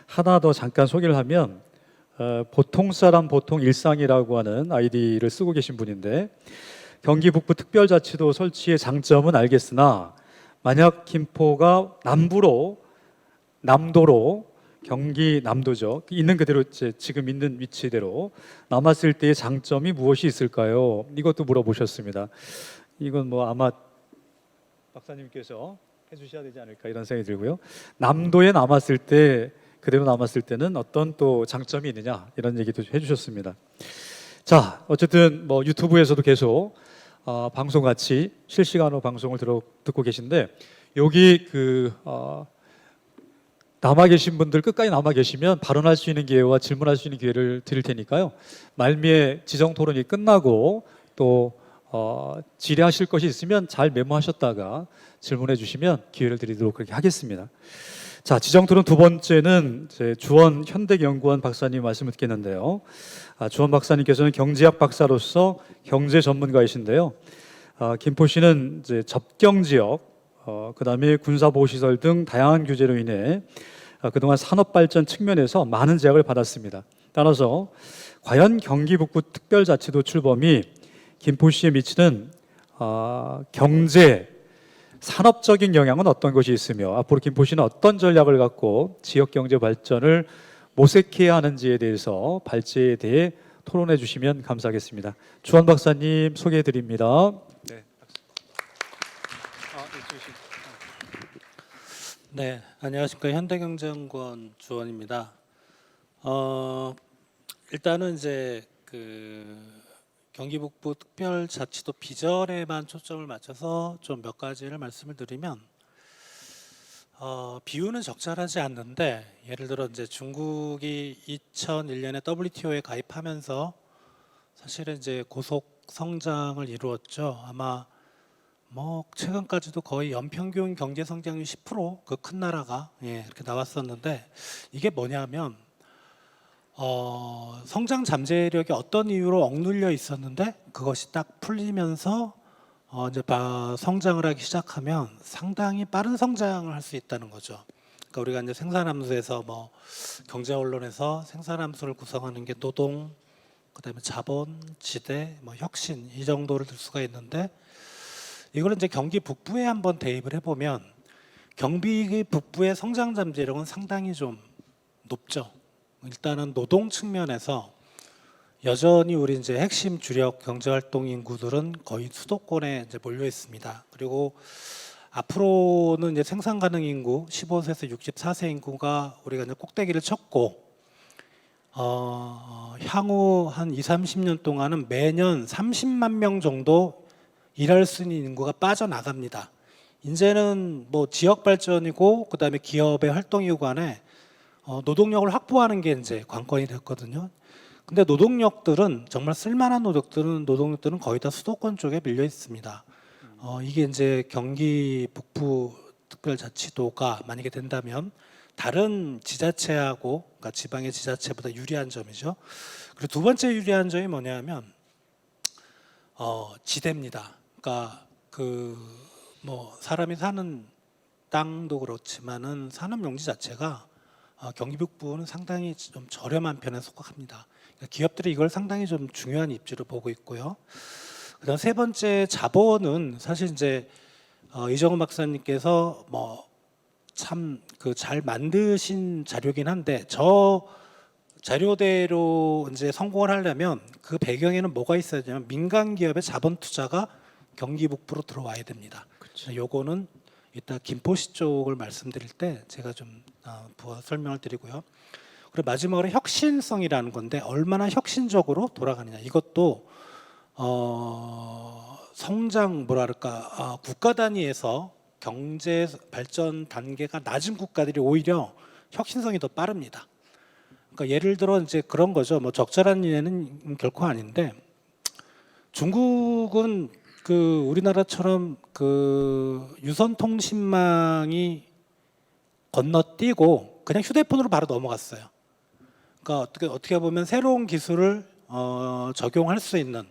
하나 더 잠깐 소개를 하면, 보통 사람 보통 일상이라고 하는 아이디를 쓰고 계신 분인데, 경기 북부 특별자치도 설치의 장점은 알겠으나 만약 김포가 남도로 경기 남도죠, 있는 그대로 지금 있는 위치대로 남았을 때의 장점이 무엇이 있을까요? 이것도 물어보셨습니다. 이건 아마 박사님께서 해주셔야 되지 않을까 이런 생각이 들고요. 남도에 남았을 때, 그대로 남았을 때는 어떤 또 장점이 있느냐 이런 얘기도 해주셨습니다. 자, 어쨌든 유튜브에서도 계속 방송 같이 실시간으로 방송을 듣고 계신데, 여기 남아 계신 분들 끝까지 남아 계시면 발언할 수 있는 기회와 질문할 수 있는 기회를 드릴 테니까요. 말미에 지정 토론이 끝나고 또 질의하실 것이 있으면 잘 메모하셨다가 질문해 주시면 기회를 드리도록 그렇게 하겠습니다. 자, 지정 토론 두 번째는 주원 현대연구원 박사님 말씀을 듣겠는데요. 주원 박사님께서는 경제학 박사로서 경제 전문가이신데요. 김포시는 접경 지역, 그다음에 군사보호시설 등 다양한 규제로 인해 그동안 산업 발전 측면에서 많은 제약을 받았습니다. 따라서 과연 경기 북부 특별자치도 출범이 김포시에 미치는 경제, 산업적인 영향은 어떤 것이 있으며 앞으로 김포시는 어떤 전략을 갖고 지역 경제 발전을 모색해야 하는지에 대해서 발제에 대해 토론해 주시면 감사하겠습니다. 주원 박사님 소개해 드립니다. 네. 네, 안녕하십니까. 현대경제연구원 주원입니다. 일단은 이제 경기 북부 특별자치도 비전에만 초점을 맞춰서 좀 몇 가지를 말씀을 드리면, 비유는 적절하지 않는데, 예를 들어 이제 중국이 2001년에 WTO에 가입하면서 사실은 이제 고속 성장을 이루었죠. 아마 최근까지도 거의 연평균 경제 성장률 10%, 그 큰 나라가 이렇게 나왔었는데, 이게 뭐냐면 성장 잠재력이 어떤 이유로 억눌려 있었는데 그것이 딱 풀리면서 이제 성장을 하기 시작하면 상당히 빠른 성장을 할 수 있다는 거죠. 그러니까 우리가 이제 생산함수에서 경제 언론에서 생산함수를 구성하는 게 노동, 그다음에 자본, 지대, 뭐 혁신 이 정도를 들 수가 있는데 이거를 이제 경기 북부에 한번 대입을 해보면 경기 북부의 성장 잠재력은 상당히 좀 높죠. 일단은 노동 측면에서 여전히 우리 이제 핵심 주력 경제활동 인구들은 거의 수도권에 이제 몰려 있습니다. 그리고 앞으로는 이제 생산 가능 인구 15세에서 64세 인구가 우리가 이제 꼭대기를 쳤고 향후 한 2, 30년 동안은 매년 30만 명 정도 일할 수 있는 인구가 빠져나갑니다. 이제는 뭐 지역 발전이고 그다음에 기업의 활동 이유 간에 노동력을 확보하는 게 이제 관건이 됐거든요. 근데 노동력들은 정말 쓸만한 노동력들은 거의 다 수도권 쪽에 밀려 있습니다. 이게 이제 경기 북부 특별자치도가 만약에 된다면 다른 지자체하고 그러니까 지방의 지자체보다 유리한 점이죠. 그리고 두 번째 유리한 점이 뭐냐면 지대입니다. 그러니까 그 뭐 사람이 사는 땅도 그렇지만은 산업 용지 자체가 경기 북부는 상당히 좀 저렴한 편에 속합니다. 그러니까 기업들이 이걸 상당히 좀 중요한 입지로 보고 있고요. 그다음 세 번째 자본은 사실 이제 이정은 박사님께서 뭐 참 그 잘 만드신 자료긴 한데 저 자료대로 이제 성공을 하려면 그 배경에는 뭐가 있어야 되냐면 민간 기업의 자본 투자가 경기 북부로 들어와야 됩니다. 요거는 이따 김포시 쪽을 말씀드릴 때 제가 좀 부어 설명을 드리고요. 그리고 마지막으로 혁신성이라는 건데 얼마나 혁신적으로 돌아가느냐. 이것도 성장 뭐랄까 국가 단위에서 경제 발전 단계가 낮은 국가들이 오히려 혁신성이 더 빠릅니다. 그러니까 예를 들어 이제 그런 거죠. 뭐 적절한 예는 결코 아닌데 중국은 그 우리나라처럼 그 유선 통신망이 건너뛰고 그냥 휴대폰으로 바로 넘어갔어요. 그러니까 어떻게 보면 새로운 기술을 적용할 수 있는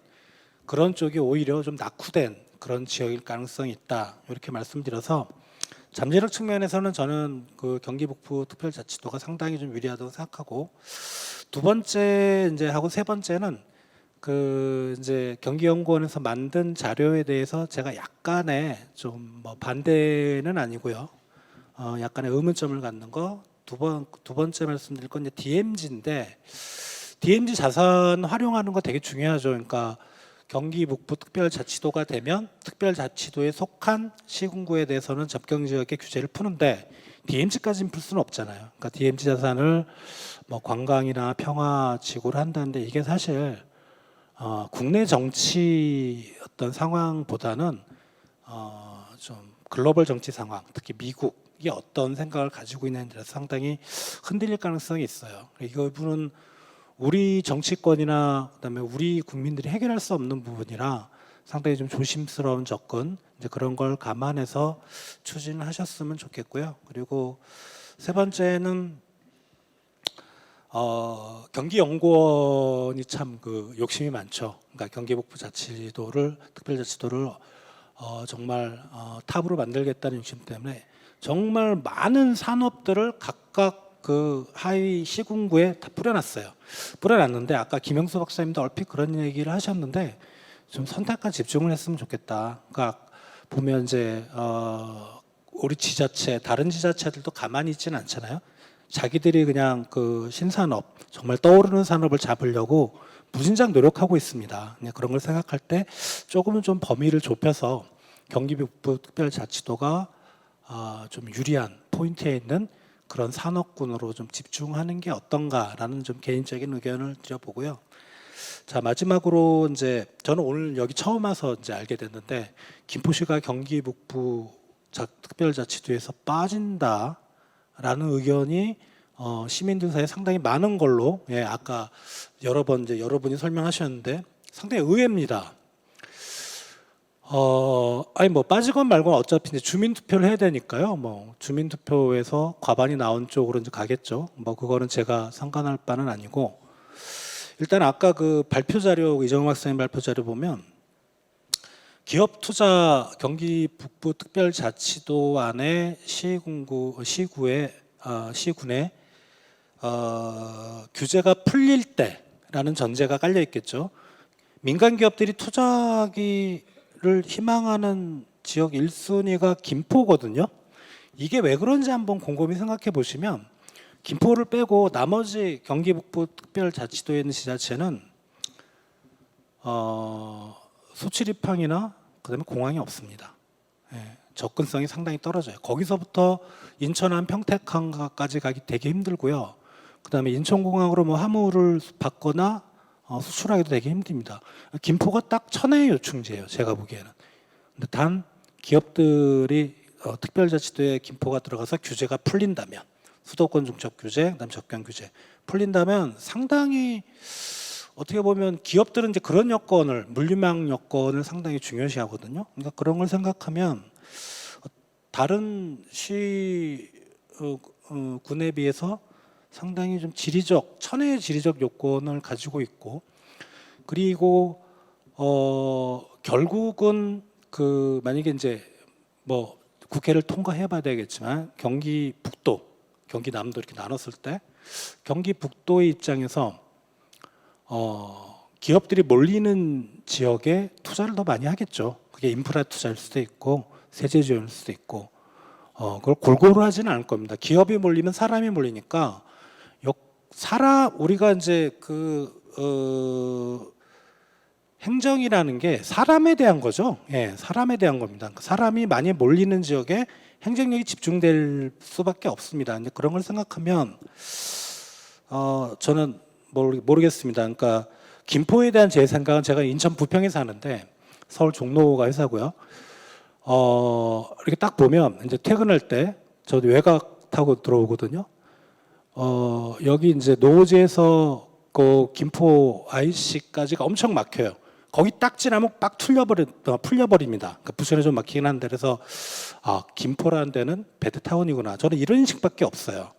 그런 쪽이 오히려 좀 낙후된 그런 지역일 가능성이 있다. 이렇게 말씀드려서 잠재력 측면에서는 저는 그 경기 북부 특별자치도가 상당히 좀 유리하다고 생각하고 두 번째 이제 하고 세 번째는 그 이제 경기연구원에서 만든 자료에 대해서 제가 약간의 좀 뭐 반대는 아니고요. 약간의 의문점을 갖는 거 두 번째 말씀드릴 건 이제 DMZ인데 DMZ 자산 활용하는 거 되게 중요하죠. 그러니까 경기 북부 특별자치도가 되면 특별자치도에 속한 시군구에 대해서는 접경지역의 규제를 푸는데 DMZ까지는 풀 수는 없잖아요. 그러니까 DMZ 자산을 뭐 관광이나 평화지구를 한다는데 이게 사실 국내 정치 어떤 상황보다는 좀 글로벌 정치 상황, 특히 미국이 어떤 생각을 가지고 있는지에 대해서 상당히 흔들릴 가능성이 있어요. 이 부분은 우리 정치권이나 그다음에 우리 국민들이 해결할 수 없는 부분이라 상당히 좀 조심스러운 접근 이제 그런 걸 감안해서 추진을 하셨으면 좋겠고요. 그리고 세 번째는 경기연구원이 참 그 욕심이 많죠. 그러니까 경기북부자치도를 특별자치도를 정말 탑으로 만들겠다는 욕심 때문에 정말 많은 산업들을 각각 그 하위 시군구에 다 뿌려놨어요. 뿌려놨는데 아까 김영수 박사님도 얼핏 그런 얘기를 하셨는데 좀 선택과 집중을 했으면 좋겠다. 그러니까 보면 이제 우리 지자체 다른 지자체들도 가만히 있지는 않잖아요. 자기들이 그냥 그 신산업 정말 떠오르는 산업을 잡으려고 무진장 노력하고 있습니다. 그냥 그런 걸 생각할 때 조금은 좀 범위를 좁혀서 경기북부 특별자치도가 좀 유리한 포인트에 있는 그런 산업군으로 좀 집중하는 게 어떤가라는 좀 개인적인 의견을 드려보고요. 자 마지막으로 이제 저는 오늘 여기 처음 와서 이제 알게 됐는데 김포시가 경기북부 특별자치도에서 빠진다라는 의견이 시민들 사이에 상당히 많은 걸로 아까 여러 번 이제 여러분이 설명하셨는데 상당히 의외입니다. 아니 뭐 빠지건 말건 어차피 이제 주민 투표를 해야 되니까요. 뭐 주민 투표에서 과반이 나온 쪽으로 이제 가겠죠. 뭐 그거는 제가 상관할 바는 아니고 일단 아까 그 발표 자료 이정은 박사님 발표 자료 보면 기업 투자 경기 북부 특별자치도 안에 시군에 규제가 풀릴 때 라는 전제가 깔려 있겠죠. 민간 기업들이 투자하기를 희망하는 지역 1순위가 김포거든요. 이게 왜 그런지 한번 곰곰이 생각해 보시면 김포를 빼고 나머지 경기 북부 특별자치도에 있는 지자체는 소치리팡이나 그다음에 공항이 없습니다. 예, 접근성이 상당히 떨어져요. 거기서부터 인천한 평택항까지 가기 되게 힘들고요. 그다음에 인천공항으로 뭐 화물을 받거나 수출하기도 되게 힘듭니다. 김포가 딱 천혜의 요충지예요. 제가 보기에는. 근데 단 기업들이 특별자치도에 김포가 들어가서 규제가 풀린다면, 수도권 중첩 규제, 그다음 접경 규제 풀린다면 상당히 어떻게 보면 기업들은 이제 그런 여건을, 물류망 여건을 상당히 중요시하거든요. 그러니까 그런 걸 생각하면 다른 군에 비해서 상당히 좀 천혜의 지리적 요건을 가지고 있고, 그리고 결국은 그 만약에 이제 뭐 국회를 통과해봐야 되겠지만 경기 북도, 경기 남도 이렇게 나눴을 때 경기 북도의 입장에서 기업들이 몰리는 지역에 투자를 더 많이 하겠죠. 그게 인프라 투자일 수도 있고 세제 지원일 수도 있고 그걸 골고루 하지는 않을 겁니다. 기업이 몰리면 사람이 몰리니까 우리가 이제 행정이라는 게 사람에 대한 거죠. 예, 사람에 대한 겁니다. 그러니까 사람이 많이 몰리는 지역에 행정력이 집중될 수밖에 없습니다. 근데 그런 걸 생각하면 저는 모르겠습니다. 그러니까 김포에 대한 제 생각은, 제가 인천 부평에 사는데 서울 종로가 회사고요. 이렇게 딱 보면 이제 퇴근할 때 저도 외곽 타고 들어오거든요. 여기 이제 노제에서 그 김포 IC까지가 엄청 막혀요. 거기 딱 지나면 빡 풀려버립니다. 그러니까 부천에 좀 막히긴 한데, 그래서 김포라는 데는 베드타운이구나. 저는 이런 인식밖에 없어요.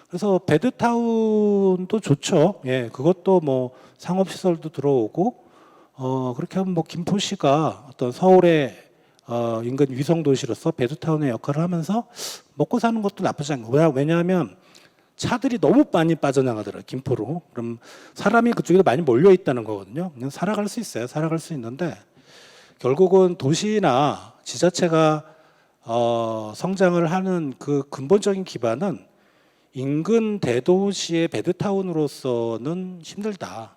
그래서 베드타운도 좋죠. 예, 그것도 뭐 상업시설도 들어오고, 그렇게 하면 뭐 김포시가 어떤 서울의 인근 위성도시로서 베드타운의 역할을 하면서 먹고 사는 것도 나쁘지 않고, 왜냐하면 차들이 너무 많이 빠져나가더라고요, 김포로. 그럼 사람이 그쪽에 많이 몰려 있다는 거거든요. 그냥 살아갈 수 있어요. 살아갈 수 있는데 결국은 도시나 지자체가 성장을 하는 그 근본적인 기반은 인근 대도시의 베드타운으로서는 힘들다.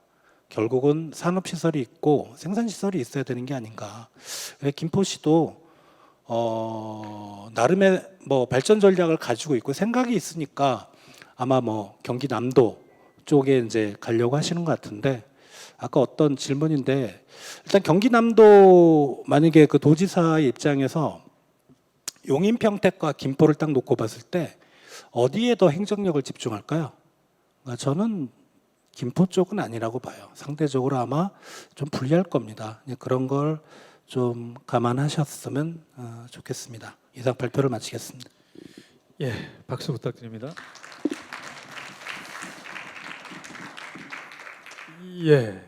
결국은 산업시설이 있고 생산시설이 있어야 되는 게 아닌가. 김포시도 나름의 뭐 발전 전략을 가지고 있고 생각이 있으니까 아마 뭐 경기 남도 쪽에 이제 가려고 하시는 것 같은데, 아까 어떤 질문인데, 일단 경기 남도 만약에 그 도지사의 입장에서 용인 평택과 김포를 딱 놓고 봤을 때 어디에 더 행정력을 집중할까요? 그러니까 저는 김포 쪽은 아니라고 봐요. 상대적으로 아마 좀 불리할 겁니다. 그런 걸 좀 감안하셨으면 좋겠습니다. 이상 발표를 마치겠습니다. 예, 박수 부탁드립니다. 예,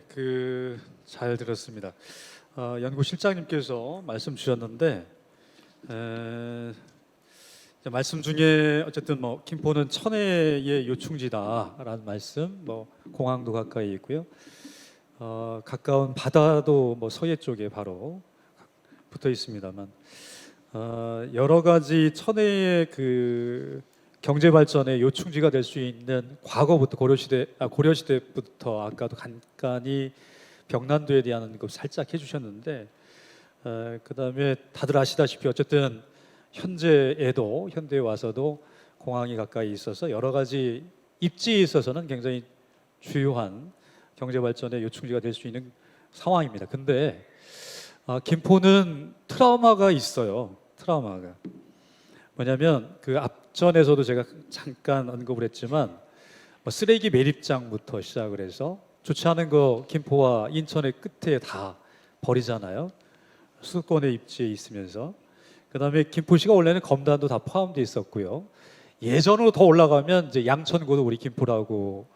잘 들었습니다. 연구실장님께서 말씀 주셨는데, 말씀 중에 어쨌든 뭐 김포는 천혜의 요충지다라는 말씀, 뭐 공항도 가까이 있고요, 가까운 바다도 뭐 서해 쪽에 바로 붙어 있습니다만, 여러 가지 천혜의 그 경제 발전의 요충지가 될 수 있는 과거부터 고려시대부터 아까도 간간히 병난도에 대한 언급 살짝 해주셨는데, 그다음에 다들 아시다시피 어쨌든 현대에 와서도 공항이 가까이 있어서 여러 가지 입지에 있어서는 굉장히 주요한 경제 발전의 요충지가 될 수 있는 상황입니다. 근데 김포는 트라우마가 있어요. 트라우마가 뭐냐면, 그 앞전에서도 제가 잠깐 언급을 했지만 뭐 쓰레기 매립장부터 시작을 해서 좋지 않은 거 김포와 인천의 끝에 다 버리잖아요. 수도권의 입지에 있으면서. 그다음에 김포시가 원래는 검단도 다 포함되어 있었고요. 예전으로 더 올라가면 이제 양천구도 우리 김포라고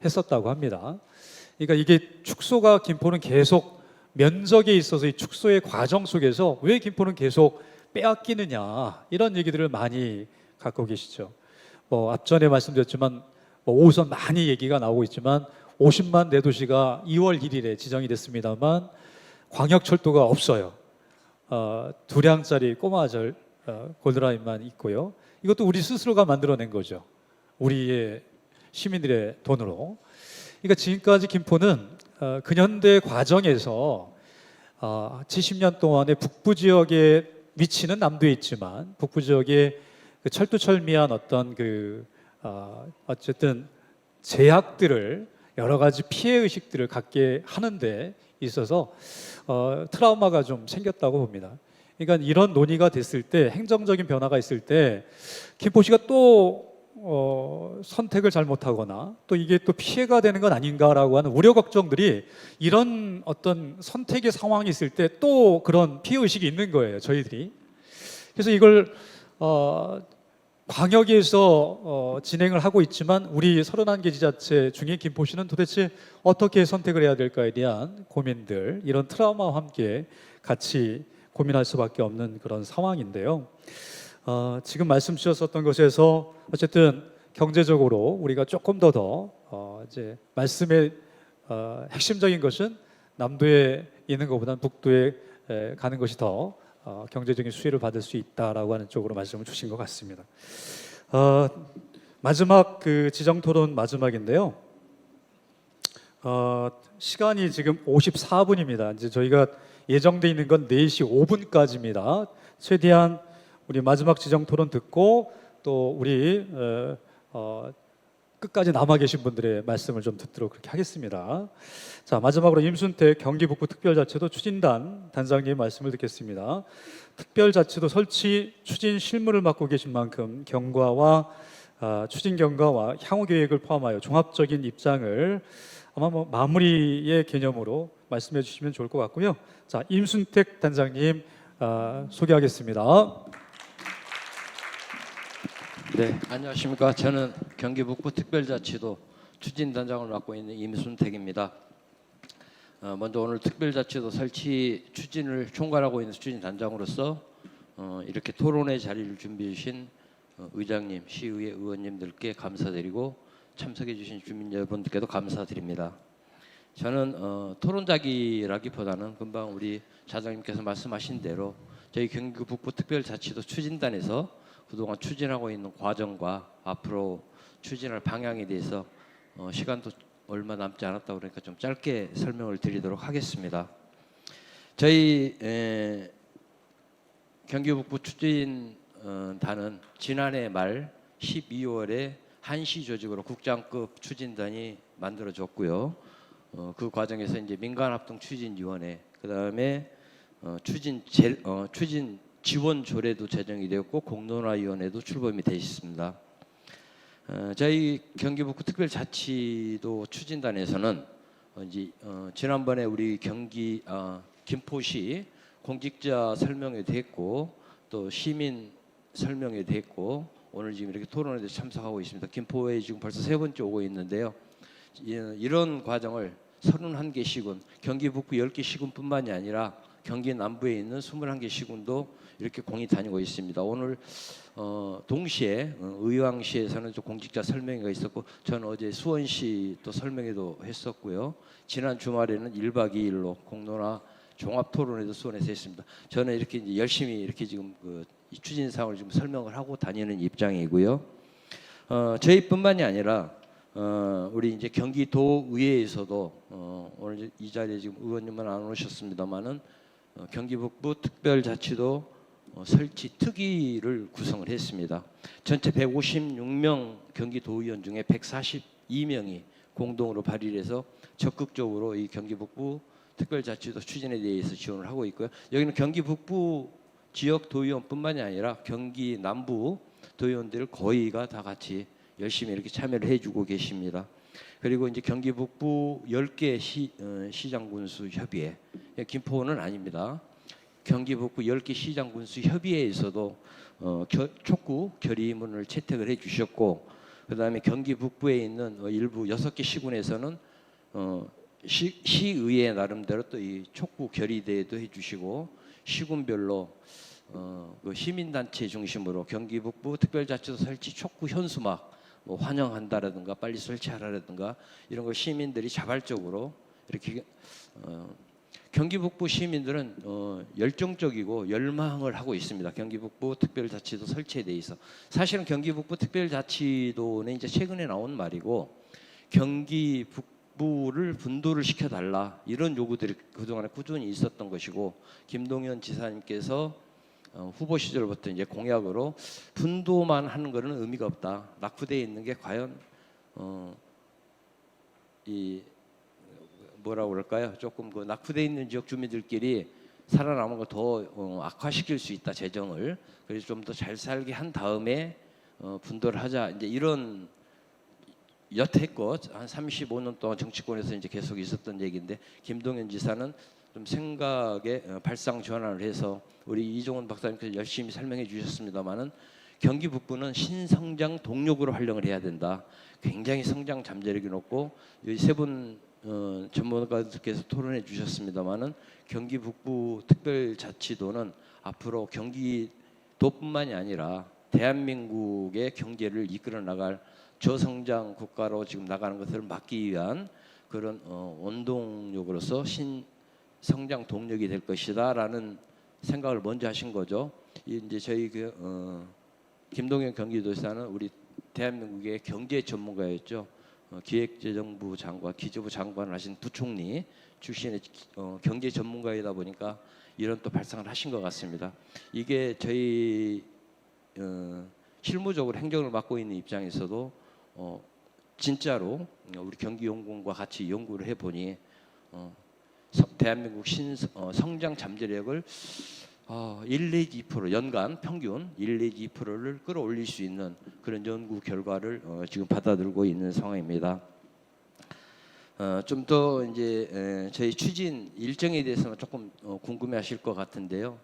했었다고 합니다. 그러니까 이게 축소가, 김포는 계속 면적에 있어서 이 축소의 과정 속에서 왜 김포는 계속 빼앗기느냐, 이런 얘기들을 많이 갖고 계시죠. 뭐 앞전에 말씀드렸지만 뭐 5호선 많이 얘기가 나오고 있지만 50만 내도시가 2월 1일에 지정이 됐습니다만 광역철도가 없어요. 2량짜리 꼬마절 골드라인만 있고요. 이것도 우리 스스로가 만들어낸 거죠. 우리의 시민들의 돈으로. 그러니까 지금까지 김포는 근현대 과정에서 70년 동안의 북부 지역의 위치는 남도에 있지만 북부 지역의 그 철두철미한 어떤 어쨌든 제약들을 여러 가지 피해 의식들을 갖게 하는데 있어서 트라우마가 좀 생겼다고 봅니다. 그러니까 이런 논의가 됐을 때 행정적인 변화가 있을 때 김포시가 또 선택을 잘못하거나 또 이게 또 피해가 되는 건 아닌가라고 하는 우려 걱정들이 이런 어떤 선택의 상황이 있을 때 또 그런 피해 의식이 있는 거예요, 저희들이. 그래서 이걸 광역에서 진행을 하고 있지만 우리 31개 지자체 중에 김포시는 도대체 어떻게 선택을 해야 될까에 대한 고민들, 이런 트라우마와 함께 같이 고민할 수밖에 없는 그런 상황인데요. 지금 말씀 주셨었던 것에서 어쨌든 경제적으로 우리가 조금 더 이제 말씀의 핵심적인 것은 남도에 있는 것보다는 북도에 가는 것이 더 경제적인 수혜를 받을 수 있다라고 하는 쪽으로 말씀을 주신 것 같습니다. 마지막 그 지정 토론 마지막인데요. 시간이 지금 54분입니다. 이제 저희가 예정돼 있는 건 4시 5분까지입니다. 최대한 우리 마지막 지정 토론 듣고 또 우리 끝까지 남아 계신 분들의 말씀을 좀 듣도록 그렇게 하겠습니다. 자, 마지막으로 임순택 경기북부 특별자치도 추진단 단장님 말씀을 듣겠습니다. 특별자치도 설치 추진 실무를 맡고 계신 만큼 경과와 추진 경과와 향후 계획을 포함하여 종합적인 입장을 아마 마무리의 개념으로 말씀해 주시면 좋을 것 같고요. 자, 임순택 단장님 소개하겠습니다. 네, 안녕하십니까. 저는 경기북부 특별자치도 추진단장을 맡고 있는 임순택입니다. 먼저 오늘 특별자치도 설치 추진을 총괄하고 있는 추진단장으로서 이렇게 토론회 자리를 준비해 주신 의장님, 시의회 의원님들께 감사드리고 참석해 주신 주민 여러분들께도 감사드립니다. 저는 토론자기라기보다는 금방 우리 자장님께서 말씀하신 대로 저희 경기북부 특별자치도 추진단에서 그동안 추진하고 있는 과정과 앞으로 추진할 방향에 대해서 시간도 얼마 남지 않았다 그러니까 좀 짧게 설명을 드리도록 하겠습니다. 저희 경기북부 추진단은 지난해 말 12월에 한시 조직으로 국장급 추진단이 만들어졌고요. 그 과정에서 이제 민간합동추진위원회, 그 다음에 추진 지원 조례도 제정이 되었고 공론화위원회도 출범이 되어 있습니다. 저희 경기북부 특별자치도 추진단에서는 이제 지난번에 우리 김포시 공직자 설명회도 했고 또 시민 설명회도 했고 오늘 지금 이렇게 토론회도 참석하고 있습니다. 김포에 지금 벌써 3번째 오고 있는데요. 이런 과정을 31개 시군, 경기 북부 10개 시군뿐만이 아니라 경기 남부에 있는 21개 시군도 이렇게 공이 다니고 있습니다. 오늘 동시에 의왕시에서는 또 공직자 설명회가 있었고 저는 어제 수원시 또 설명회도 했었고요. 지난 주말에는 1박 2일로 공론화 종합 토론회도 수원에서 했습니다. 저는 이렇게 이제 열심히 이렇게 지금 이 추진 사항을 지금 설명을 하고 다니는 입장이고요. 저희뿐만이 아니라 우리 이제 경기도의회에서도 오늘 이 자리에 지금 의원님은 안 오셨습니다만은 경기북부 특별자치도 설치 특위를 구성을 했습니다. 전체 156명 경기도의원 중에 142명이 공동으로 발의를 해서 적극적으로 이 경기북부 특별자치도 추진에 대해서 지원을 하고 있고요. 여기는 경기북부 지역 도의원뿐만이 아니라 경기 남부 도의원들 거의가 다 같이 열심히 이렇게 참여를 해주고 계십니다. 그리고 이제 경기 북부 10개 시장군수 협의회, 김포는 아닙니다. 경기 북부 10개 시장군수 협의회에서도 촉구 결의문을 채택을 해주셨고, 그 다음에 경기 북부에 있는 일부 6개 시군에서는 시의회 나름대로 또 이 촉구 결의대회도 해주시고, 시군별로 그 시민단체 중심으로 경기 북부 특별자치도 설치 촉구 현수막 뭐 환영한다라든가 빨리 설치하라라든가 이런 거 시민들이 자발적으로 이렇게 경기 북부 시민들은 열정적이고 열망을 하고 있습니다. 경기 북부 특별자치도 설치에 대해서 사실은 경기 북부 특별자치도는 이제 최근에 나온 말이고 경기 북부를 분도를 시켜달라 이런 요구들이 그동안에 꾸준히 있었던 것이고 김동연 지사님께서 후보 시절부터 이제 공약으로 분도만 하는 것은 의미가 없다. 낙후되어 있는 게 과연 이 뭐라 그럴까요? 조금 그 낙후되어 있는 지역 주민들끼리 살아남은 거 더 악화시킬 수 있다 재정을. 그래서 좀 더 잘 살게 한 다음에 분도를 하자. 이제 이런 여태껏 한 35년 동안 정치권에서 이제 계속 있었던 얘기인데 김동연 지사는 좀 생각에 발상 전환을 해서 우리 이종원 박사님께서 열심히 설명해 주셨습니다만은 경기 북부는 신성장 동력으로 활용을 해야 된다. 굉장히 성장 잠재력이 높고 이 세 분 전문가들께서 토론해 주셨습니다만은 경기 북부 특별자치도는 앞으로 경기도뿐만이 아니라 대한민국의 경제를 이끌어 나갈 저성장 국가로 지금 나가는 것을 막기 위한 그런 원동력으로서 신성장 동력이 될 것이다라는 생각을 먼저 하신 거죠. 이제 저희 김동연 경기도지사는 우리 대한민국의 경제 전문가였죠. 기획재정부 장관, 기재부 장관을 하신 부총리 출신의 경제 전문가이다 보니까 이런 또 발상을 하신 것 같습니다. 이게 저희 실무적으로 행정을 맡고 있는 입장에서도 진짜로 우리 경기연구원과 같이 연구를 해보니 대한민국 성장 잠재력을 1 내지 2% 연간 평균 1 내지 2%를 끌어올릴 수 있는 그런 연구 결과를 지금 받아들고 있는 상황입니다. 좀 더 이제 저희 추진 일정에 대해서는 조금 궁금해하실 것 같은데요.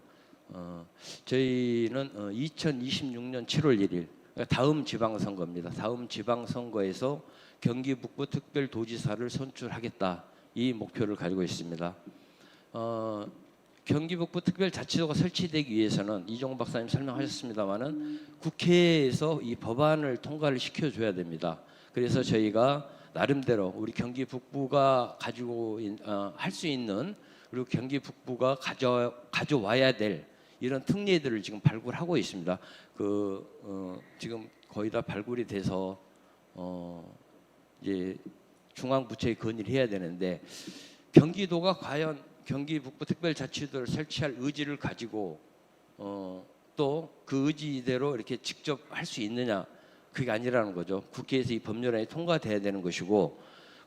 저희는 2026년 7월 1일 다음 지방선거입니다. 다음 지방선거에서 경기 북부 특별도지사를 선출하겠다 이 목표를 가지고 있습니다. 경기 북부 특별자치도가 설치되기 위해서는 이종훈 박사님 설명하셨습니다마는 국회에서 이 법안을 통과를 시켜줘야 됩니다. 그래서 저희가 나름대로 우리 경기 북부가 가지고 할 수 있는 그리고 경기 북부가 가져와야 될 이런 특례들을 지금 발굴하고 있습니다. 지금 거의 다 발굴이 돼서 이제 중앙부처에 건의를 해야 되는데 경기도가 과연 경기 북부 특별자치도를 설치할 의지를 가지고 또 그 의지대로 이렇게 직접 할 수 있느냐 그게 아니라는 거죠. 국회에서 이 법률안이 통과돼야 되는 것이고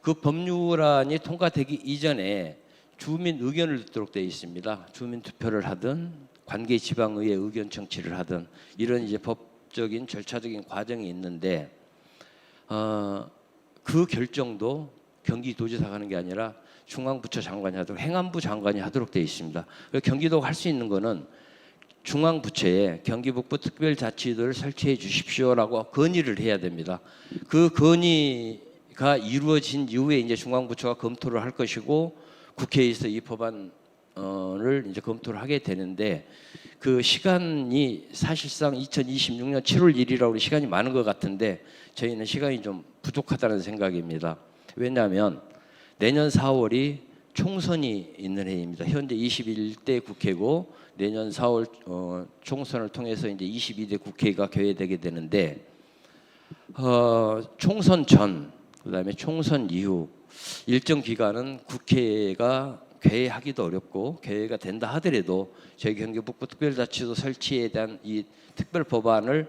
그 법률안이 통과되기 이전에 주민 의견을 듣도록 되어 있습니다. 주민 투표를 하든 관계 지방의회 의견 청취를 하든 이런 이제 법적인 절차적인 과정이 있는데 그 결정도 경기도지사가 하는 게 아니라 중앙부처 장관이 하도록 행안부 장관이 하도록 되어 있습니다. 경기도가 할 수 있는 거는 중앙부처에 경기북부 특별자치도를 설치해 주십시오라고 건의를 해야 됩니다. 그 건의가 이루어진 이후에 이제 중앙부처가 검토를 할 것이고 국회에서 이 법안을 이제 검토를 하게 되는데 그 시간이 사실상 2026년 7월 1일이라고 시간이 많은 것 같은데 저희는 시간이 좀 부족하다는 생각입니다. 왜냐하면 내년 4월이 총선이 있는 해입니다. 현재 21대 국회고 내년 4월 총선을 통해서 이제 22대 국회가 개회되게 되는데 총선 전 그다음에 총선 이후 일정 기간은 국회가 개회하기도 어렵고 개회가 된다 하더라도 저희 경기 북부 특별자치도 설치에 대한 이 특별 법안을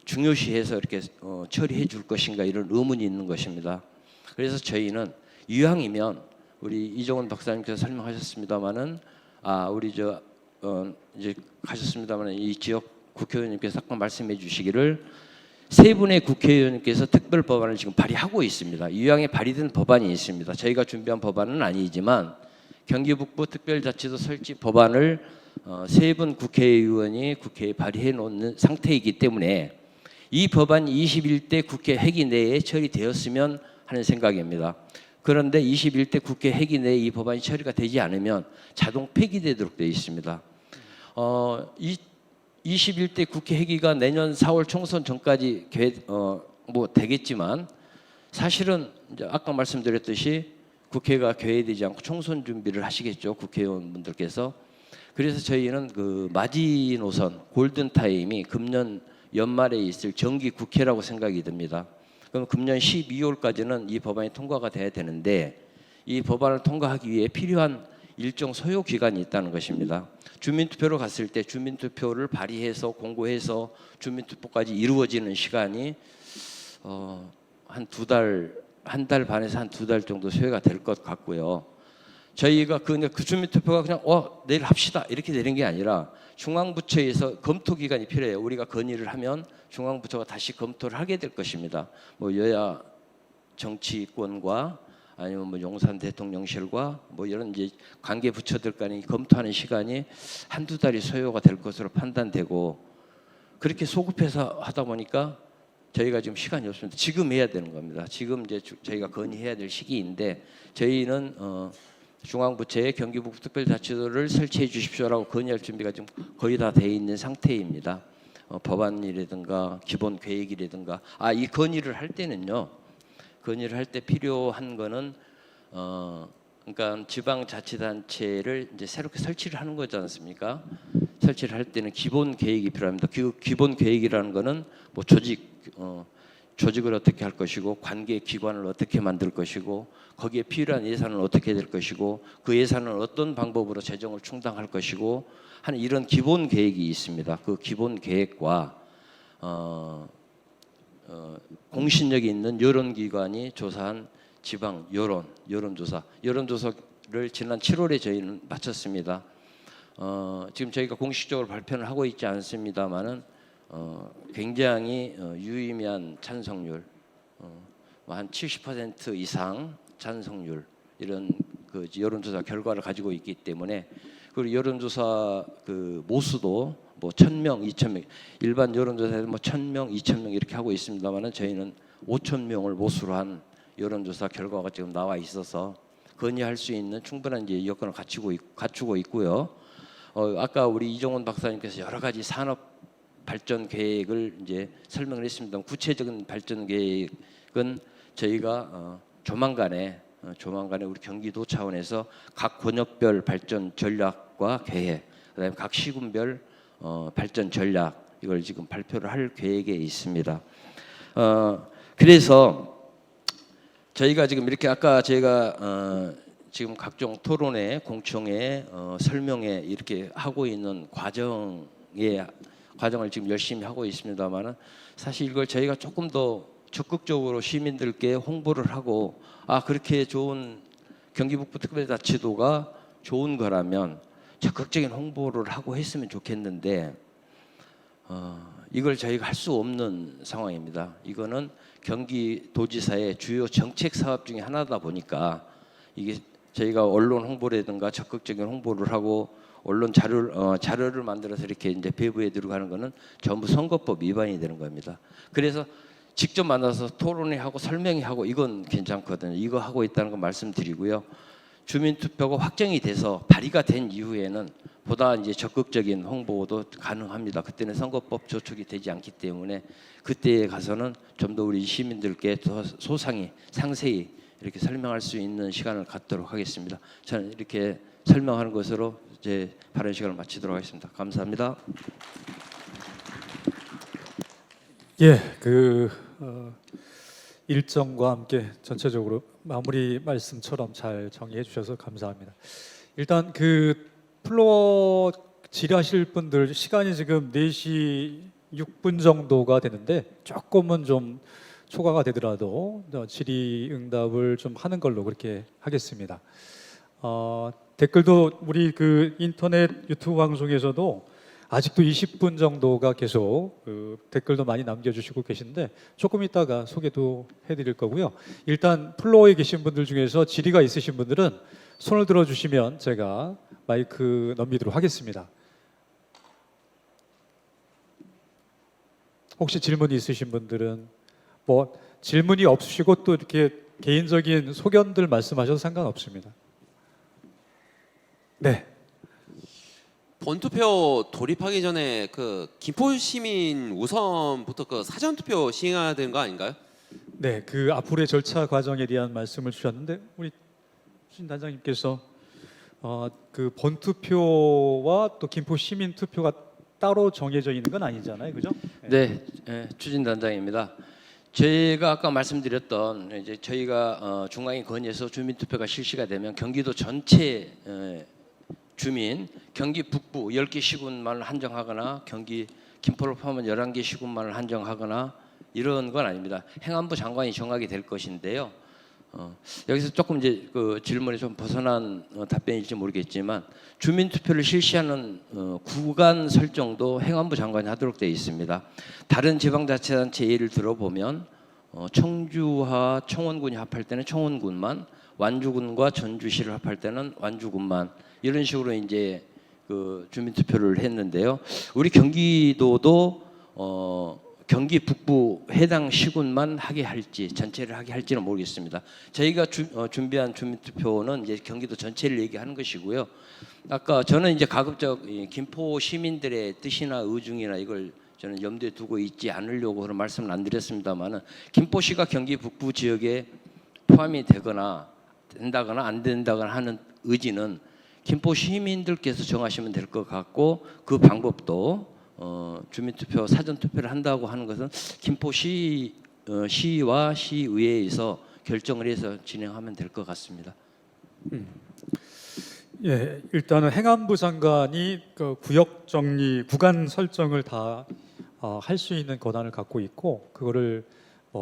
중요시해서 이렇게 처리해 줄 것인가 이런 의문이 있는 것입니다. 그래서 저희는 이왕이면 우리 이종훈 박사님께서 설명하셨습니다마는 우리 이제 가셨습니다마는 이 지역 국회의원님께서 아까 말씀해 주시기를 세 분의 국회의원님께서 특별 법안을 지금 발의하고 있습니다. 이왕에 발의된 법안이 있습니다. 저희가 준비한 법안은 아니지만 경기 북부 특별자치도 설치 법안을 세 분 국회의원이 국회에 발의해 놓는 상태이기 때문에 이 법안이 21대 국회 회기 내에 처리되었으면 하는 생각입니다. 그런데 21대 국회 회기 내에 이 법안이 처리가 되지 않으면 자동 폐기되도록 되어 있습니다. 21대 국회 회기가 내년 4월 총선 전까지 뭐 되겠지만 사실은 이제 아까 말씀드렸듯이 국회가 개회되지 않고 총선 준비를 하시겠죠, 국회의원분들께서. 그래서 저희는 그 마지노선 골든 타임이 금년 연말에 있을 정기 국회라고 생각이 듭니다. 그럼 금년 12월까지는 이 법안이 통과가 돼야 되는데 이 법안을 통과하기 위해 필요한 일정 소요 기간이 있다는 것입니다. 주민투표로 갔을 때 주민투표를 발의해서 공고해서 주민투표까지 이루어지는 시간이 한 두 달, 한 달 반에서 한 두 달 정도 소요가 될 것 같고요. 저희가 그 주민투표가 그냥 내일 합시다 이렇게 되는 게 아니라 중앙부처에서 검토 기간이 필요해요. 우리가 건의를 하면 중앙부처가 다시 검토를 하게 될 것입니다. 뭐 여야 정치권과 아니면 뭐 용산 대통령실과 뭐 이런 이제 관계 부처들 간에 검토하는 시간이 한두 달이 소요가 될 것으로 판단되고, 그렇게 소급해서 하다 보니까 저희가 지금 시간이 없습니다. 지금 해야 되는 겁니다. 지금 이제 저희가 건의해야 될 시기인데 저희는 중앙부처에 경기북부 특별자치도를 설치해 주십시오라고 건의할 준비가 지금 거의 다 돼 있는 상태입니다. 법안이라든가 기본 계획이라든가 이 건의를 할 때는요. 건의를 할 때 필요한 거는 그러니까 지방자치단체를 이제 새롭게 설치를 하는 거지 않습니까? 설치를 할 때는 기본 계획이 필요합니다. 그 기본 계획이라는 거는 뭐 조직을 어떻게 할 것이고 관계 기관을 어떻게 만들 것이고 거기에 필요한 예산은 어떻게 될 것이고 그 예산은 어떤 방법으로 재정을 충당할 것이고 하는 이런 기본 계획이 있습니다. 그 기본 계획과 공신력이 있는 여론기관이 조사한 지방 여론조사를 지난 7월에 저희는 마쳤습니다. 지금 저희가 공식적으로 발표를 하고 있지 않습니다만은 굉장히 유의미한 찬성률, 한 70% 이상 찬성률 이런 그 여론조사 결과를 가지고 있기 때문에, 그리고 여론조사 그 모수도 뭐 1,000명, 2,000명, 일반 여론조사에서 뭐 1,000명, 2,000명 이렇게 하고 있습니다만은 저희는 5,000명을 모수로 한 여론조사 결과가 지금 나와 있어서 건의할 수 있는 충분한 이제 여건을 갖추고 있고요. 아까 우리 이종원 박사님께서 여러 가지 산업 발전 계획을 이제 설명을 했습니다. 구체적인 발전 계획은 저희가 조만간에 우리 경기도 차원에서 각 권역별 발전 전략과 계획, 그다음에 각 시군별 발전 전략 이걸 지금 발표를 할 계획에 있습니다. 그래서 저희가 지금 이렇게 아까 제가 지금 각종 토론회, 공청회, 설명회 이렇게 하고 있는 과정을 지금 열심히 하고 있습니다만은 사실 이걸 저희가 조금 더 적극적으로 시민들께 홍보를 하고 그렇게 좋은 경기북부 특별자치도가 좋은 거라면 적극적인 홍보를 하고 했으면 좋겠는데 이걸 저희가 할 수 없는 상황입니다. 이거는 경기도지사의 주요 정책 사업 중에 하나다 보니까 이게 저희가 언론 홍보라든가 적극적인 홍보를 하고 언론 자료를 만들어서 이렇게 이제 배부해드리고 하는 거는 전부 선거법 위반이 되는 겁니다. 그래서 직접 만나서 토론회 하고 설명회 하고 이건 괜찮거든요. 이거 하고 있다는 거 말씀드리고요. 주민투표가 확정이 돼서 발의가 된 이후에는 보다 이제 적극적인 홍보도 가능합니다. 그때는 선거법 저촉이 되지 않기 때문에 그때에 가서는 좀 더 우리 시민들께 더 상세히 이렇게 설명할 수 있는 시간을 갖도록 하겠습니다. 저는 이렇게 설명하는 것으로 제 발언 시간을 마치도록 하겠습니다. 감사합니다. 예, 일정과 함께 전체적으로 마무리 말씀처럼 잘 정리해 주셔서 감사합니다. 일단 플로어 질의하실 분들 시간이 지금 4시 6분 정도가 되는데 조금은 좀 초과가 되더라도 질의응답을 좀 하는 걸로 그렇게 하겠습니다. 댓글도 우리 인터넷 유튜브 방송에서도 아직도 20분 정도가 계속 댓글도 많이 남겨주시고 계신데 조금 있다가 소개도 해드릴 거고요. 일단 플로어에 계신 분들 중에서 질의가 있으신 분들은 손을 들어주시면 제가 마이크 넘기도록 하겠습니다. 혹시 질문이 있으신 분들은 질문이 없으시고 또 이렇게 개인적인 소견들 말씀하셔도 상관없습니다. 네. 본투표 돌입하기 전에 그 김포 시민 우선부터 그 사전 투표 시행해야 되는 거 아닌가요? 네, 그 앞으로의 절차 과정에 대한 말씀을 주셨는데 우리 신 단장님께서 그 본투표와 또 김포 시민 투표가 따로 정해져 있는 건 아니잖아요, 그죠? 네, 추진단장입니다. 제가 아까 말씀드렸던 이제 저희가 중앙위 건의해서 주민투표가 실시가 되면 경기도 전체 주민 경기 북부 10개 시군만을 한정하거나 경기 김포를 포함한 11개 시군만을 한정하거나 이런 건 아닙니다. 행안부 장관이 정하게 될 것인데요. 여기서 조금 이제 그 질문이 좀 벗어난 답변일지 모르겠지만 주민투표를 실시하는 구간 설정도 행안부 장관이 하도록 되어 있습니다. 다른 지방자치단체 예를 들어보면 청주와 청원군이 합할 때는 청원군만, 완주군과 전주시를 합할 때는 완주군만 이런 식으로 이제 그 주민투표를 했는데요. 우리 경기도도 경기 북부 해당 시군만 하게 할지 전체를 하게 할지는 모르겠습니다. 저희가 준비한 주민투표는 이제 경기도 전체를 얘기하는 것이고요. 아까 저는 이제 가급적 김포 시민들의 뜻이나 의중이나 이걸 저는 염두에 두고 있지 않으려고 그런 말씀을 안 드렸습니다만은 김포시가 경기 북부 지역에 포함이 되거나 된다거나 안 된다거나 하는 의지는 김포 시민들께서 정하시면 될 것 같고 그 방법도 주민투표 사전투표를 한다고 하는 것은 김포시 시와 시의회에서 결정을 해서 진행하면 될 것 같습니다. 예, 일단은 행안부 장관이 그 구역 정리, 구간 설정을 다 할 수 있는 권한을 갖고 있고 그거를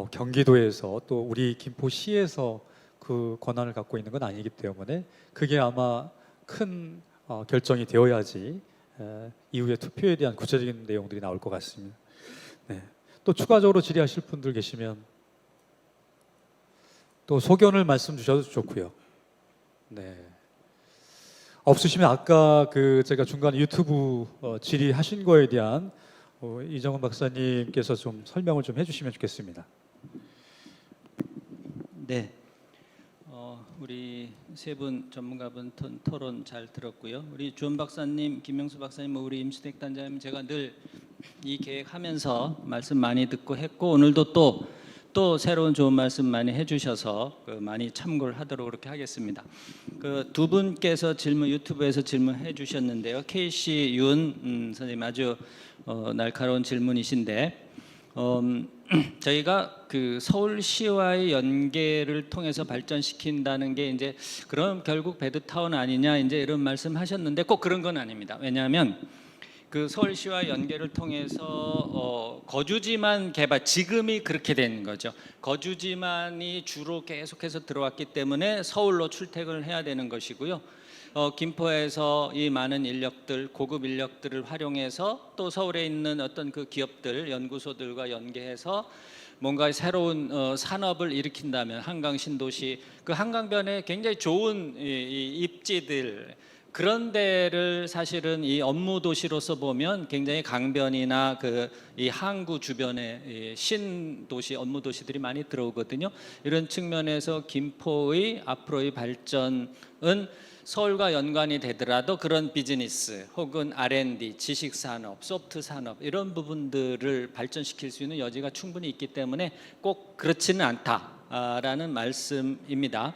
경기도에서 또 우리 김포시에서 그 권한을 갖고 있는 건 아니기 때문에 그게 아마 큰 결정이 되어야지 이후에 투표에 대한 구체적인 내용들이 나올 것 같습니다. 네. 또 추가적으로 질의하실 분들 계시면 또 소견을 말씀 주셔도 좋고요. 네. 없으시면 아까 그 제가 중간에 유튜브 질의하신 거에 대한 이정훈 박사님께서 좀 설명을 좀 해주시면 좋겠습니다. 네, 우리 세 분 전문가분 토론 잘 들었고요. 우리 주원 박사님, 김명수 박사님, 우리 임수택 단장님 제가 늘 이 계획하면서 말씀 많이 듣고 했고 오늘도 또 새로운 좋은 말씀 많이 해주셔서 많이 참고를 하도록 그렇게 하겠습니다. 그 두 분께서 유튜브에서 질문해 주셨는데요. KC 윤 선생님 아주 날카로운 질문이신데 저희가 그 서울시와의 연계를 통해서 발전시킨다는 게 이제 그럼 결국 베드타운 아니냐 이제 이런 말씀하셨는데 꼭 그런 건 아닙니다. 왜냐하면 그 서울시와 연계를 통해서 거주지만 개발 지금이 그렇게 된 거죠. 거주지만이 주로 계속해서 들어왔기 때문에 서울로 출퇴근을 해야 되는 것이고요. 김포에서 이 많은 인력들, 고급 인력들을 활용해서 또 서울에 있는 어떤 그 기업들, 연구소들과 연계해서 뭔가 새로운 산업을 일으킨다면 한강 신도시, 그 한강변에 굉장히 좋은 이 입지들 그런 데를 사실은 이 업무 도시로서 보면 굉장히 강변이나 그 이 항구 주변에 이 신도시, 업무 도시들이 많이 들어오거든요. 이런 측면에서 김포의 앞으로의 발전은 서울과 연관이 되더라도 그런 비즈니스 혹은 R&D, 지식산업, 소프트산업 이런 부분들을 발전시킬 수 있는 여지가 충분히 있기 때문에 꼭 그렇지는 않다라는 말씀입니다.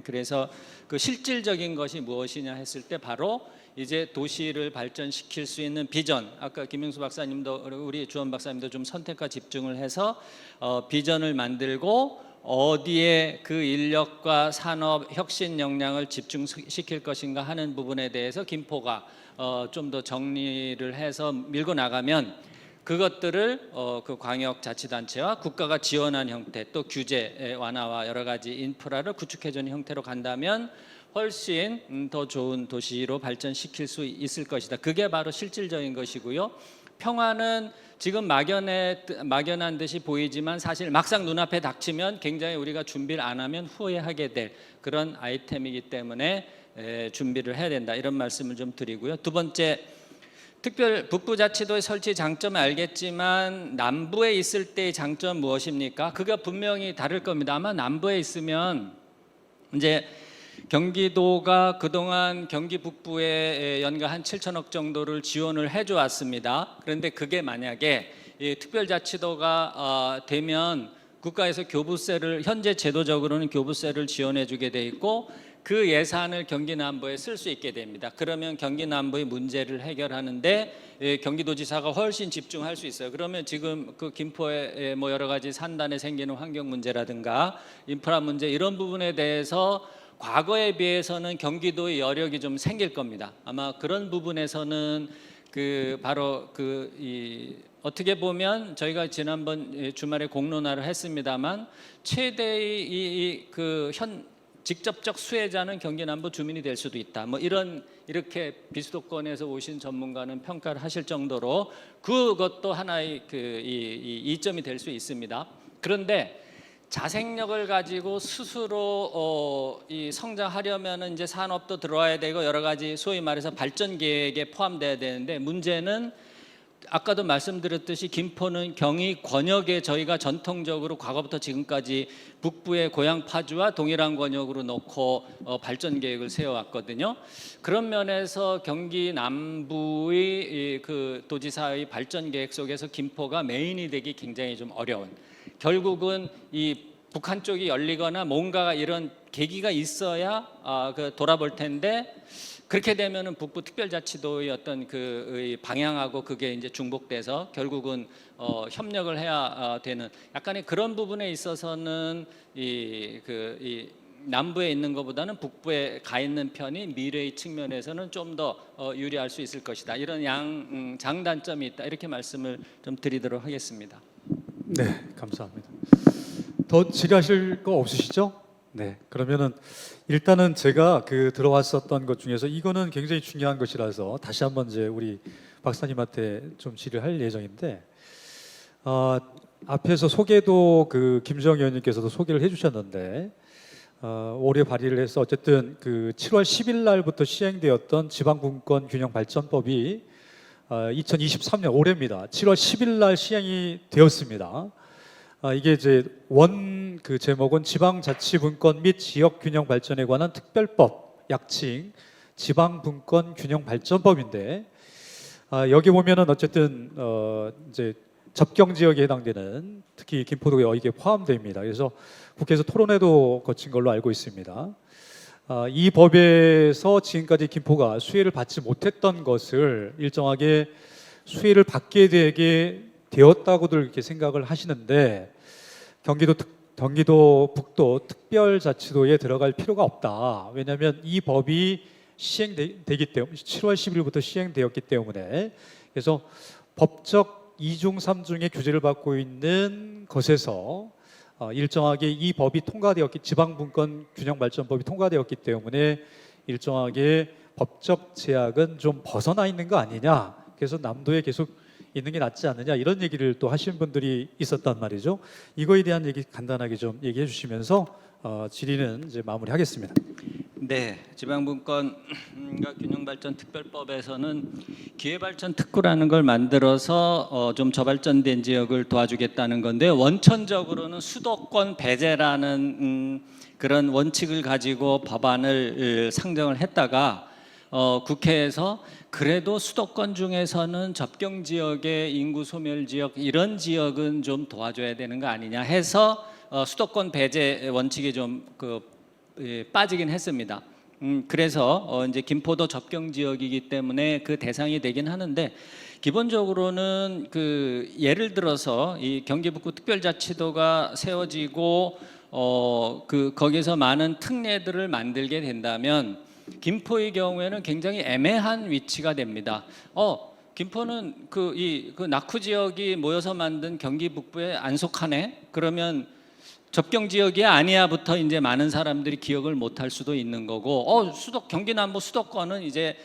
그래서 그 실질적인 것이 무엇이냐 했을 때 바로 이제 도시를 발전시킬 수 있는 비전, 아까 김명수 박사님도 우리 주원 박사님도 좀 선택과 집중을 해서 비전을 만들고 어디에 그 인력과 산업 혁신 역량을 집중시킬 것인가 하는 부분에 대해서 김포가 좀 더 정리를 해서 밀고 나가면 그것들을 그 광역자치단체와 국가가 지원한 형태 또 규제 완화와 여러 가지 인프라를 구축해주는 형태로 간다면 훨씬 더 좋은 도시로 발전시킬 수 있을 것이다. 그게 바로 실질적인 것이고요. 평화는 지금 막연한 듯이 보이지만 사실 막상 눈앞에 닥치면 굉장히 우리가 준비를 안 하면 후회하게 될 그런 아이템이기 때문에 준비를 해야 된다. 이런 말씀을 좀 드리고요. 두 번째, 특별 북부자치도의 설치 장점을 알겠지만 남부에 있을 때의 장점 무엇입니까? 그게 분명히 다를 겁니다. 아마 남부에 있으면 이제 경기도가 그동안 경기 북부에 연간 한 7천억 정도를 지원을 해줘 왔습니다. 그런데 그게 만약에 이 특별자치도가 되면 국가에서 교부세를 현재 제도적으로는 교부세를 지원해 주게 돼 있고 그 예산을 경기 남부에 쓸 수 있게 됩니다. 그러면 경기 남부의 문제를 해결하는데 경기도지사가 훨씬 집중할 수 있어요. 그러면 지금 그 김포에 뭐 여러 가지 산단에 생기는 환경 문제라든가 인프라 문제 이런 부분에 대해서 과거에 비해서는 경기도의 여력이 좀 생길 겁니다. 아마 그런 부분에서는 그 바로 어떻게 보면 저희가 지난번 주말에 공론화를 했습니다만 최대의 직접적 수혜자는 경기 남부 주민이 될 수도 있다. 뭐 이렇게 비수도권에서 오신 전문가는 평가를 하실 정도로 그것도 하나의 이점이 될 수 있습니다. 그런데 자생력을 가지고 스스로 이 성장하려면 이제 산업도 들어와야 되고 여러 가지 소위 말해서 발전 계획에 포함돼야 되는데 문제는 아까도 말씀드렸듯이 김포는 경의 권역에 저희가 전통적으로 과거부터 지금까지 북부의 고향 파주와 동일한 권역으로 놓고 발전 계획을 세워왔거든요. 그런 면에서 경기 남부의 그 도지사의 발전 계획 속에서 김포가 메인이 되기 굉장히 좀 어려운. 결국은 이 북한 쪽이 열리거나 뭔가 이런 계기가 있어야 돌아볼 텐데. 그렇게 되면은 북부 특별자치도의 어떤 그 방향하고 그게 이제 중복돼서 결국은 협력을 해야 되는 약간의 그런 부분에 있어서는 이 남부에 있는 것보다는 북부에 가 있는 편이 미래의 측면에서는 좀 더 유리할 수 있을 것이다. 이런 장단점이 있다. 이렇게 말씀을 좀 드리도록 하겠습니다. 네, 감사합니다. 더 질의하실 거 없으시죠? 네, 그러면은 일단은 제가 들어왔었던 것 중에서 이거는 굉장히 중요한 것이라서 다시 한번 이제 우리 박사님한테 좀 질의할 예정인데 앞에서 소개도 김주영 의원님께서도 소개를 해주셨는데 올해 발의를 해서 어쨌든 7월 10일 날부터 시행되었던 지방분권 균형 발전법이 2023년 올해입니다. 7월 10일 날 시행이 되었습니다. 이게 이제 제목은 지방자치분권 및 지역균형 발전에 관한 특별법, 약칭 지방분권균형발전법인데 여기 보면은 어쨌든 이제 접경 지역에 해당되는 특히 김포도가 여기에 포함됩니다. 그래서 국회에서 토론회도 거친 걸로 알고 있습니다. 이 법에서 지금까지 김포가 수혜를 받지 못했던 것을 일정하게 수혜를 받게 되었다고들 이렇게 생각을 하시는데 경기도 북도 특별자치도에 들어갈 필요가 없다. 왜냐하면 이 법이 시행되기 때문에 7월 10일부터 시행되었기 때문에 그래서 법적 2중 3중의 규제를 받고 있는 것에서 일정하게 이 법이 지방분권 균형발전법이 통과되었기 때문에 일정하게 법적 제약은 좀 벗어나 있는 거 아니냐. 그래서 남도에 계속 있는 게 낫지 않느냐 이런 얘기를 또 하시는 분들이 있었단 말이죠. 이거에 대한 얘기 간단하게 좀 얘기해 주시면서 질의는 이제 마무리하겠습니다. 네, 지방분권과 균형발전특별법에서는 기회발전특구라는 걸 만들어서 좀 저발전된 지역을 도와주겠다는 건데 원천적으로는 수도권 배제라는 그런 원칙을 가지고 법안을 상정을 했다가 국회에서 그래도 수도권 중에서는 접경 지역의 인구 소멸 지역 이런 지역은 좀 도와줘야 되는 거 아니냐 해서 수도권 배제 원칙이 좀 빠지긴 했습니다. 그래서 이제 김포도 접경 지역이기 때문에 그 대상이 되긴 하는데 기본적으로는 예를 들어서 이 경기 북부 특별자치도가 세워지고 거기서 많은 특례들을 만들게 된다면 김포의 경우에는 굉장히 애매한 위치가 됩니다. 김포는 그 낙후 지역이 모여서 만든 경기 북부에 안 속하네. 그러면 접경 지역이 아니야부터 이제 많은 사람들이 기억을 못할 수도 있는 거고, 경기 남부 수도권은 이제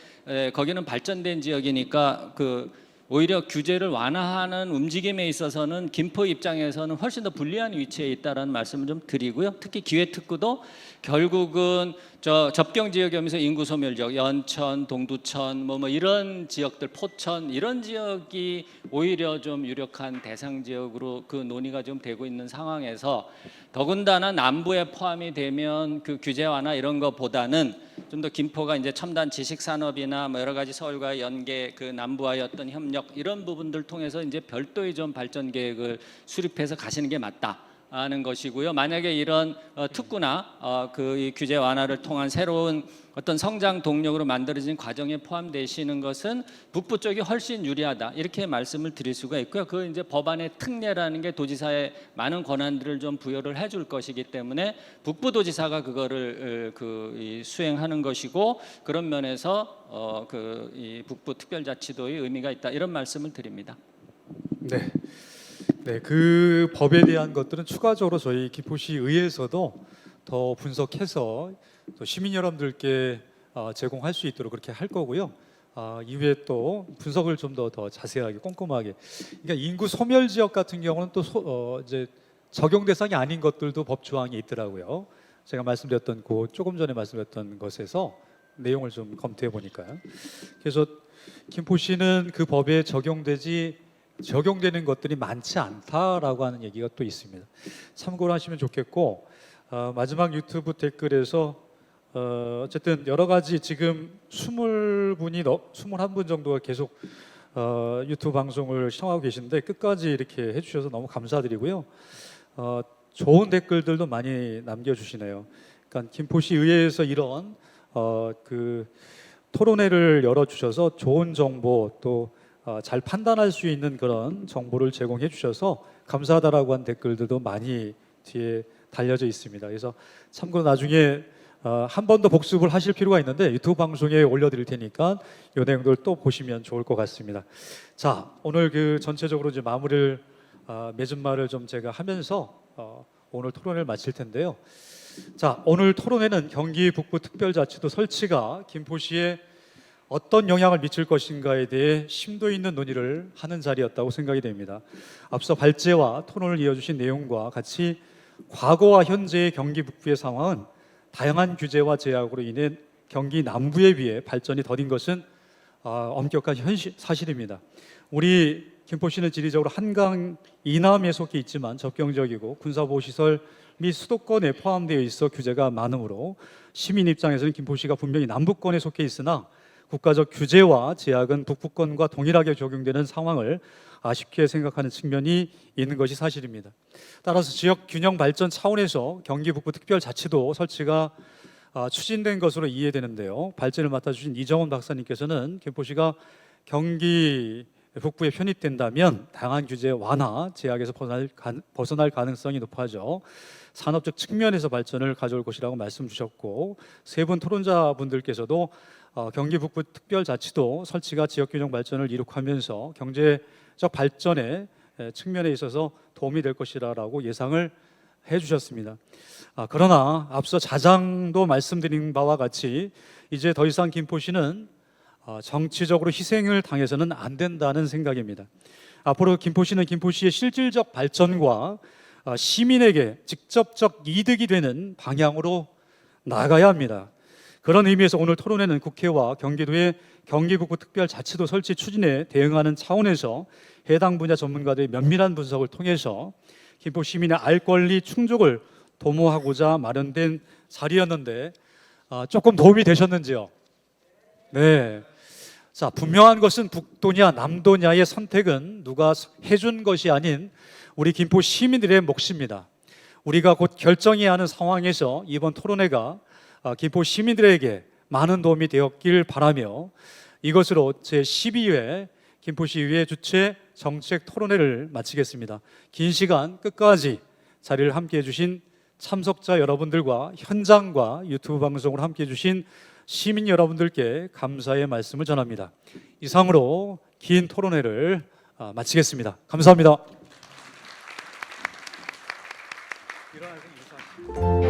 거기는 발전된 지역이니까 오히려 규제를 완화하는 움직임에 있어서는 김포 입장에서는 훨씬 더 불리한 위치에 있다라는 말씀을 좀 드리고요. 특히 기회특구도 결국은 접경 지역이면서 인구 소멸 지역, 연천, 동두천, 뭐 이런 지역들, 포천 이런 지역이 오히려 좀 유력한 대상 지역으로 그 논의가 좀 되고 있는 상황에서 더군다나 남부에 포함이 되면 그 규제 완화 이런 것보다는 좀 더 김포가 이제 첨단 지식 산업이나 뭐 여러 가지 서울과의 연계, 그 남부와의 어떤 협력 이런 부분들 통해서 이제 별도의 좀 발전 계획을 수립해서 가시는 게 맞다. 하는 것이고요. 만약에 이런 특구나 그 이 규제 완화를 통한 새로운 어떤 성장 동력으로 만들어진 과정에 포함되시는 것은 북부 쪽이 훨씬 유리하다 이렇게 말씀을 드릴 수가 있고요. 그 이제 법안의 특례라는 게 도지사의 많은 권한들을 좀 부여를 해줄 것이기 때문에 북부도지사가 그거를 수행하는 것이고 그런 면에서 그 이 북부 특별자치도의 의미가 있다 이런 말씀을 드립니다. 네. 네, 그 법에 대한 것들은 추가적으로 저희 김포시 의회에서도 더 분석해서 또 시민 여러분들께 제공할 수 있도록 그렇게 할 거고요. 이후에 또 분석을 좀 더 자세하게 꼼꼼하게. 그러니까 인구 소멸 지역 같은 경우는 또 이제 적용 대상이 아닌 것들도 법 조항이 있더라고요. 제가 말씀드렸던 조금 전에 말씀드렸던 것에서 내용을 좀 검토해 보니까요. 그래서 김포시는 그 법에 적용되는 것들이 많지 않다라고 하는 얘기가 또 있습니다. 참고를 하시면 좋겠고 마지막 유튜브 댓글에서 어쨌든 여러 가지 지금 21분 정도가 계속 유튜브 방송을 시청하고 계신데 끝까지 이렇게 해주셔서 너무 감사드리고요. 좋은 댓글들도 많이 남겨주시네요. 그러니까 김포시 의회에서 이런 그 토론회를 열어주셔서 좋은 정보 또 잘 판단할 수 있는 그런 정보를 제공해 주셔서 감사하다라고 한 댓글들도 많이 뒤에 달려져 있습니다. 그래서 참고로 나중에 한 번 더 복습을 하실 필요가 있는데 유튜브 방송에 올려드릴 테니까 이 내용들 또 보시면 좋을 것 같습니다. 자, 오늘 그 전체적으로 이제 마무리를 맺은 말을 좀 제가 하면서 오늘 토론을 마칠 텐데요. 자, 오늘 토론회는 경기 북부 특별자치도 설치가 김포시에 어떤 영향을 미칠 것인가에 대해 심도 있는 논의를 하는 자리였다고 생각이 됩니다. 앞서 발제와 토론을 이어주신 내용과 같이 과거와 현재의 경기 북부의 상황은 다양한 규제와 제약으로 인해 경기 남부에 비해 발전이 더딘 것은 엄격한 사실입니다. 우리 김포시는 지리적으로 한강 이남에 속해 있지만 접경지역이고 군사보호시설 및 수도권에 포함되어 있어 규제가 많으므로 시민 입장에서는 김포시가 분명히 남부권에 속해 있으나 국가적 규제와 제약은 북부권과 동일하게 적용되는 상황을 아쉽게 생각하는 측면이 있는 것이 사실입니다. 따라서 지역 균형 발전 차원에서 경기 북부 특별자치도 설치가 추진된 것으로 이해되는데요. 발제를 맡아주신 이정원 박사님께서는 김포시가 경기 북부에 편입된다면 다양한 규제 완화, 제약에서 벗어날 가능성이 높아져 산업적 측면에서 발전을 가져올 것이라고 말씀 주셨고 세 분 토론자분들께서도 경기 북부 특별자치도 설치가 지역균형 발전을 이룩하면서 경제적 발전의 측면에 있어서 도움이 될 것이라고 예상을 해주셨습니다. 그러나 앞서 자장도 말씀드린 바와 같이 이제 더 이상 김포시는 정치적으로 희생을 당해서는 안 된다는 생각입니다. 앞으로 김포시는 김포시의 실질적 발전과 시민에게 직접적 이득이 되는 방향으로 나아가야 합니다. 그런 의미에서 오늘 토론회는 국회와 경기도의 경기북부 특별자치도 설치 추진에 대응하는 차원에서 해당 분야 전문가들의 면밀한 분석을 통해서 김포 시민의 알 권리 충족을 도모하고자 마련된 자리였는데 조금 도움이 되셨는지요? 네. 자, 분명한 것은 북도냐 남도냐의 선택은 누가 해준 것이 아닌 우리 김포 시민들의 몫입니다. 우리가 곧 결정해야 하는 상황에서 이번 토론회가 김포 시민들에게 많은 도움이 되었길 바라며 이것으로 제12회 김포시의회 주최 정책 토론회를 마치겠습니다. 긴 시간 끝까지 자리를 함께해 주신 참석자 여러분들과 현장과 유튜브 방송을 함께해 주신 시민 여러분들께 감사의 말씀을 전합니다. 이상으로 긴 토론회를 마치겠습니다. 감사합니다. 일어나서 인사.